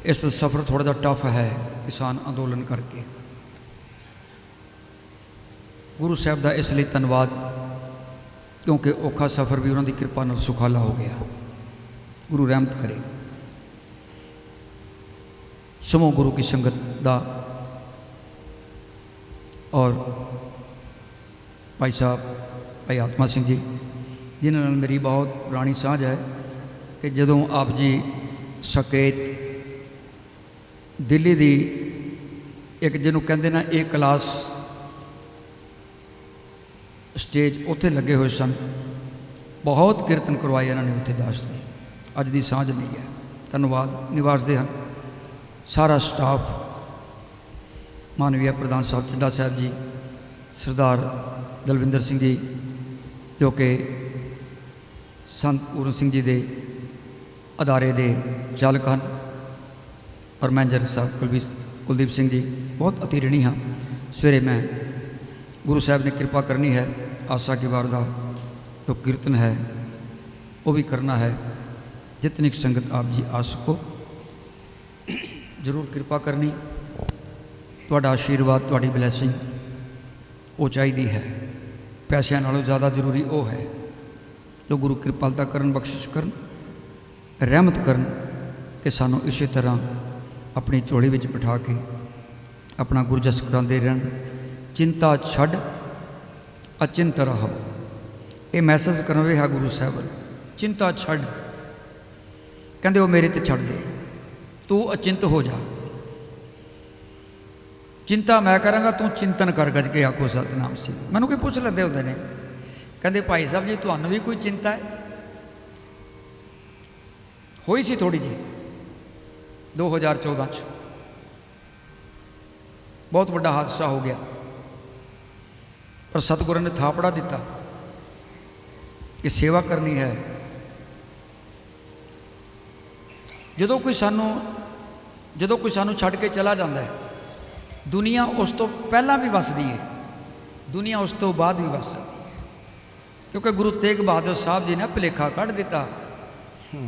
इस सफ़र थोड़ा जा टफ है किसान अंदोलन करके गुरु साहब का इसलिए धन्यवाद क्योंकि औखा सफ़र भी उन्होंने कृपा नाल सुखाला हो गया गुरु रहमत करे समूह गुरु की संगत दा और भाई साहब भाई आत्मा सिंह जी जिन्होंने मेरी बहुत पुरानी साझ है कि जदों आप जी सकेत दिल्ली दी एक जिन्हों कहते ना एक क्लास स्टेज उत्थे लगे हुए सन बहुत कीर्तन करवाए इन्होंने उत्थे दास ने अज की साझ नहीं है धन्यवाद निवासते हैं सारा स्टाफ मानवीय प्रधान साहब चिंडा साहब जी सरदार दलविंदर सिंह जी जो कि संत पूर्ण सिंह जी के अदारे के चालक हैं और मैनेजर साहब कुलदीप सिंह जी बहुत अति ऋणी हाँ सवेरे मैं गुरु साहब ने कृपा करनी है, आशा की वार का जो कीर्तन है वो भी करना है। जितनी संगत आप जी आ सको जरूर कृपा करनी। ਤੁਹਾਡਾ आशीर्वाद, ਤੁਹਾਡੀ ब्लैसिंग वो चाहिए है। पैसों नालों ज़्यादा जरूरी वो है जो गुरु कृपालता करन, बख्शिश करन, रहमत करन कि सानू इस तरह अपनी झोली में बिठा के अपना गुरजस कराते रहन। चिंता छड्ड अचिंत रहो, ये मैसेज करवे है गुरु साहब। चिंता छड्ड, कहते वो मेरे ते छड्ड दे, तू अचिंत हो जा। चिंता मैं करांगा, तू चिंतन कर। गज के आखो सतनाम सिंह। मैनू कोई पुछ लेंदे होंदे ने, कहते भाई साहब जी तुहानू भी कोई चिंता है? होई सी थोड़ी जी 2014 च बहुत बड़ा हादसा हो गया, पर सतगुरु ने थापड़ा दिता कि सेवा करनी है। जो कोई सानू छड्ड के चला जाता है, दुनिया उस तो पहला भी वसदी है, दुनिया उस तो बाद भी वस जाती है। क्योंकि गुरु तेग बहादुर साहब जी ने भुलेखा कढ़ दिता,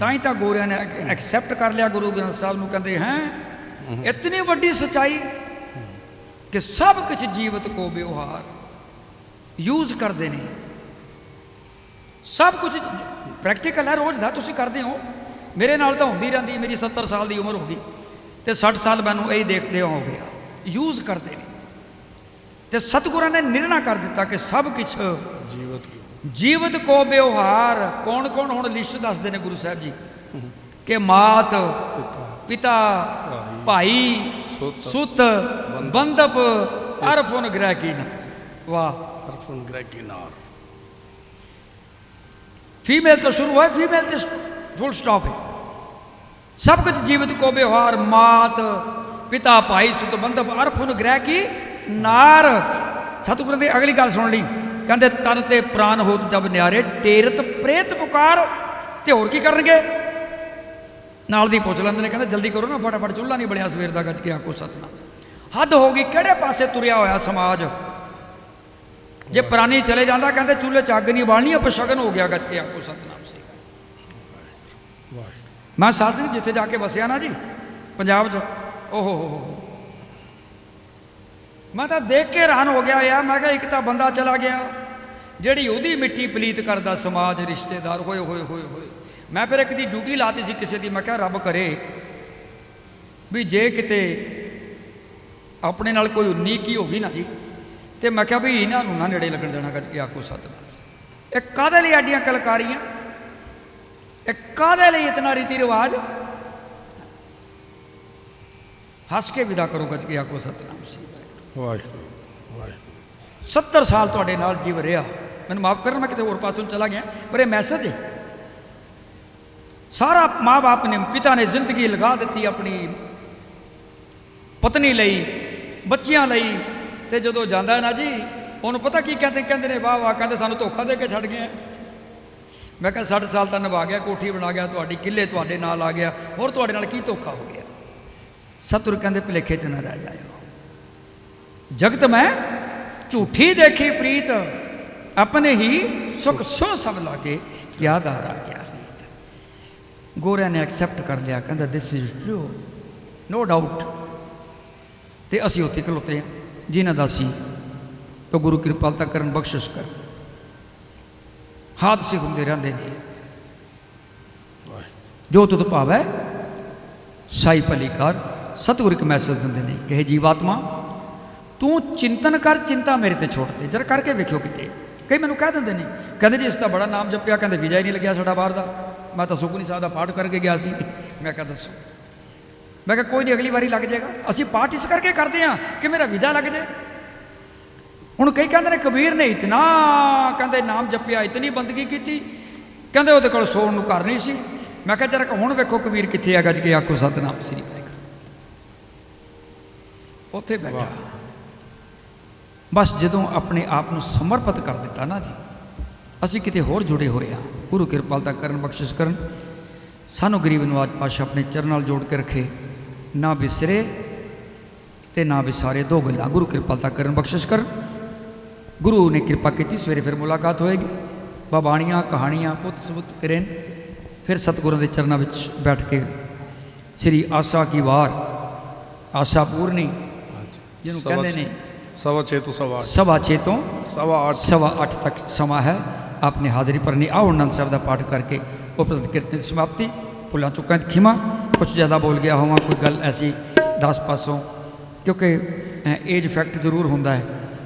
ताई तो गोरिया ने एक्सैप्ट कर लिया गुरु ग्रंथ साहब को। कहते हैं इतनी बड़ी सच्चाई कि सब कुछ जीवत को व्यवहार यूज करते हैं, सब कुछ प्रैक्टिकल है, रोज़ का तुम करते हो। मेरे नाल तो होंदी रहती, मेरी 70 साल की उम्र होगी तो 60 साल मैनू यही देखते हो गया, यूज करते हैं। तो सतगुरु ने निर्णय कर दिता कि सब कुछ जीवत को व्यवहार। कौन कौन हुण लिस्ट दसदे ने गुरु साहब जी कि मात पिता भाई सुत बंदप अरफुन ग्रह की ना। वाह, अरफुन ग्रह की नार। फीमेल तो शुरू है, फीमेल तो फुल स्टॉप है। सब कुछ जीवित को व्यवहार, मात पिता भाई सुत बंधप अरफुन ग्रह की नार। सतगुरु ने अगली गल सुन ली, कहते तन ते प्राण होत जब न्यारे, टेरत प्रेत पुकार। ते होर की करनगे? नाल दी पुछ लैंदे ने, कहते जल्दी करो ना, फटाफट चूल्हा नहीं बलिया सवेर दा। गज के आखो सतनाम। हद हो गई, किहड़े पासे तुरिया होया समाज। जे प्राणी चले जाता कहते चूल्हे च अग नहीं बालनी, अपशगन हो गया। गज के आखो सतनाम सिंह। मैं साथ जिथे जाके बसिया ना जी पंजाब च, ओहो हो, मैं तो देख के हैरान हो गया यार। मैं एक तो बंदा चला गया जिहड़ी उहदी मिट्टी पलीत करदा समाज, रिश्तेदार होए होए होए होए। मैं फिर एक दी ड्यूटी लाती सी किसी दी, मैं कहा रब करे भी जे किते अपने नाल कोई उन्नीकी होगी ना जी, तो मैं क्या भी इन्हों ना नेड़े लगन देना। गज के आखो सतनाम। एक काहदे लई एडियां कलकारियां, एक काहदे लई इतना रीति रिवाज। हस के विदा करो। गज के आखो सतनाम सिंह। 70 साल तुहाडे नाल जीव रहा। मैनूं माफ़ करना, मैं किते होर पासों चला गया, पर यह मैसेज है सारा। माँ बाप ने, पिता ने जिंदगी लगा दी अपनी पत्नी लई, बच्चियां लई, ते जदों जांदा है ना जी, उन्होंने पता की कहते ने, वाह वाह, कहते सानू धोखा दे के छड़ गया। मैं कहा 60 साल तो निभा गया, कोठी बना गया, तुहाडी किले तुहाडे नाल आ गया, होर तुहाडे नाल की धोखा हो गया। सतगुरु कहते भुलेखे च न रह जाओ। जगत में झूठी देखी प्रीत, अपने ही सुख सो सब लागे, क्या दारा क्या रीत। गोरिया ने एक्सैप्ट कर लिया, कहता this is true, no doubt. तो असी उत्थे खलोते हैं जिन्हां दा सी तो गुरु कृपालता करन, बख्शिश कर। हादसे होंदे रहंदे ने, जो तुद भावै साई भली कर। सतगुरु एक मैसेज दिंदे ने कि हे जीवात्मा, तू चिंतन कर, चिंता मेरे ते छोड़ दे। जरा करके वेखियो किते। कई मैनू कह दिंदे ने, कहते जी इसका बड़ा नाम जपिया, कहते वीजा ही नहीं लग्या साडा बाहर दा। मैं तो सुखमनी साहब का पाठ करके गया सी। मैं कहा दसो, मैं कहा कोई नहीं, अगली बारी लग जाएगा। असी पाठ इस करके करते हैं कि मेरा वीजा लग जाए। हुण कई कहते ने कबीर ने इतना कहते नाम जपिया, इतनी बंदगी की, कहते वो कोल सोण नूं घर नहीं सी। मैं कहा जरा हुण वेखो कबीर कित्थे है। गज के आखो सतनाम श्री वाहिगुरू। उत्थे बैठा। बस जदों अपने आप को समर्पित कर दिता ना जी, असी किते होर जुड़े हुए हाँ। गुरु कृपालता करन, बख्शिश करन, सानू गरीब नवाज पातशाह अपने चरण नाल जोड़ के रखे, ना बिसरे ਤੇ ਨਾ ਵਿਸਾਰੇ ਦੋ ਗੱਲਾਂ। ਗੁਰੂ ਕਿਰਪਾਲਤਾ ਕਰਨ, ਬਖਸ਼ਿਸ਼ ਕਰਨ। ਗੁਰੂ ਨੇ ਕਿਰਪਾ ਕੀਤੀ, ਸਵੇਰੇ ਫਿਰ ਮੁਲਾਕਾਤ ਹੋਏਗੀ। ਬਾਣੀਆਂ ਕਹਾਣੀਆਂ ਪੁੱਤ ਸਬੁੱਤ ਕਰੇ, ਫਿਰ ਸਤਿਗੁਰਾਂ ਦੇ ਚਰਨਾਂ ਵਿੱਚ ਬੈਠ ਕੇ ਸ੍ਰੀ ਆਸਾ ਕੀ ਵਾਰ, ਆਸਾ ਪੂਰਨੀ ਜਿਹਨੂੰ ਕਹਿੰਦੇ ਨੇ, 6:15 ਤੋਂ 8:15 ਸਵਾ 6 ਤੋਂ 8:15 ਸਵਾ 8 ਤੱਕ ਸਮਾਂ ਹੈ। ਆਪਨੇ ਹਾਜ਼ਰੀ ਭਰਨੀ। ਆਓ ਆਨੰਦ ਸਾਹਿਬ ਦਾ ਪਾਠ ਕਰਕੇ ਉਪਰੰਤ ਕੀਰਤਨ ਦੀ ਸਮਾਪਤੀ। ਭੁੱਲਾਂ ਚੁੱਕਾਂ ਦੀ ਖਿਮਾ, ਕੁਛ ਜ਼ਿਆਦਾ ਬੋਲ ਗਿਆ ਹੋਵਾਂ, ਕੋਈ ਗੱਲ ਐਸੀ 10 ਪਾਸੋਂ, ਕਿਉਂਕਿ ਏਜ ਫੈਕਟ ਜ਼ਰੂਰ ਹੁੰਦਾ ਹੈ।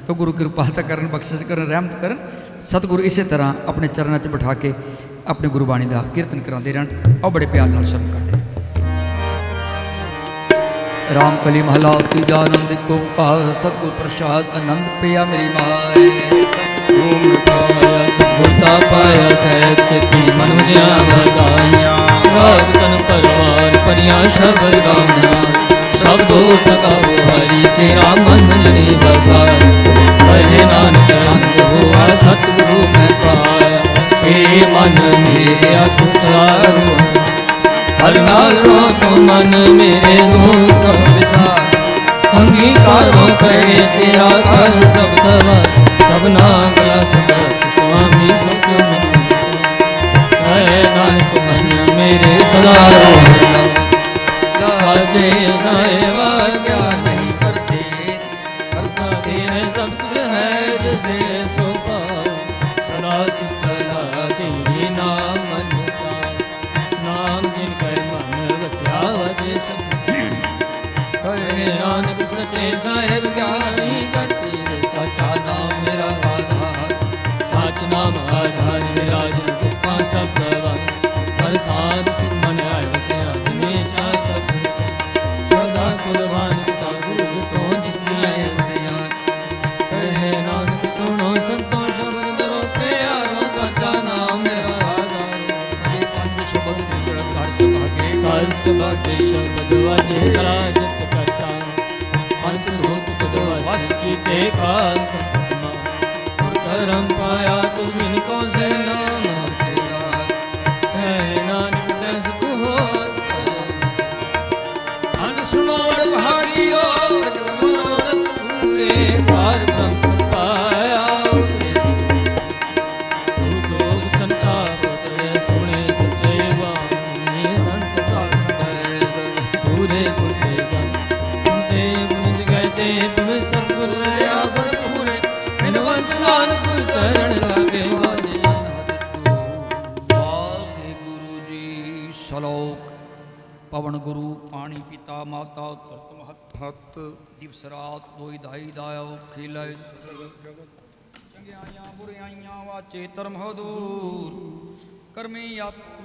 ਤਾਂ ਗੁਰੂ ਕਿਰਪਾਲਤਾ ਕਰਨ, ਬਖਸ਼ਿਸ਼ ਕਰਨ, ਰਹਿਮਤ ਕਰਨ। ਸਤਿਗੁਰੂ ਇਸੇ ਤਰ੍ਹਾਂ ਆਪਣੇ ਚਰਨਾਂ 'ਚ ਬਿਠਾ ਕੇ ਆਪਣੀ ਗੁਰਬਾਣੀ ਦਾ ਕੀਰਤਨ ਕਰਾਉਂਦੇ ਰਹਿਣ। ਆਓ ਬੜੇ ਪਿਆਰ ਨਾਲ ਸ਼ੁਰੂ ਕਰਦੇ ਹਾਂ। राम कली महला तीजा आनंद को कार, सतगुर प्रसाद आनंद पिया मेरी माए। पाया सतगुरता पाया सहज सिद्धि मन मुझिया बधाइया। राग तन परवार परिया शब्द गाना, शब्दों तकाओ हरि के राम मन जनी बसार। कहे नानक आनंद हुआ सतगुरु में पाया, हे मन मेरे तुसारो। हर नाल रो तो मन मेरे दूर सब विसार। अंगीकार हो करे तेरा कर सब सवार। सबना गला सबक स्वामी सब मन। है नानक मन मेरे सदा रो। साजे साहेबा ज्ञान नहीं करते, करता तेरे सब कुछ है जैसे सो पाओ। सदा सुचला तेरी नाम मन नाम जिनके मन बसिया वजे सब। कहे नानक सचे साहेब ज्ञानी करते, सचा नाम मेरा आधार। सच नाम आधार मेरा जिन दुखा सब दवार। प्रसाद सुख मन आय वसिया जिने चा सब। सदा कुर्बान पिता गुरु तो जिसने बड़ियार। कहे नानक सुनो संतो शब्द दरो प्यारो। सचा नाम मेरा शब्द घर सुभागे, घर सुभागे शब्द वाजे करा जत करता। पंचभूत तुद वश कीते काल कपमा। धर्म पाया तुम इनको से नाम तेरा। है नानक दस को हो अन सुनो भागियो सकल मनोरथ पूरे। पार ब्रह्म पाया चरण लागे वाजे। वाहेगुरु जी सलोक। पवन गुरु पानी पिता माता धरत महत। ਹੱਥ दिवस रात दोई दाई दायो खिलै। चंगियाइयां बुराइयां वाचे धर्म दूर। करमी आत्म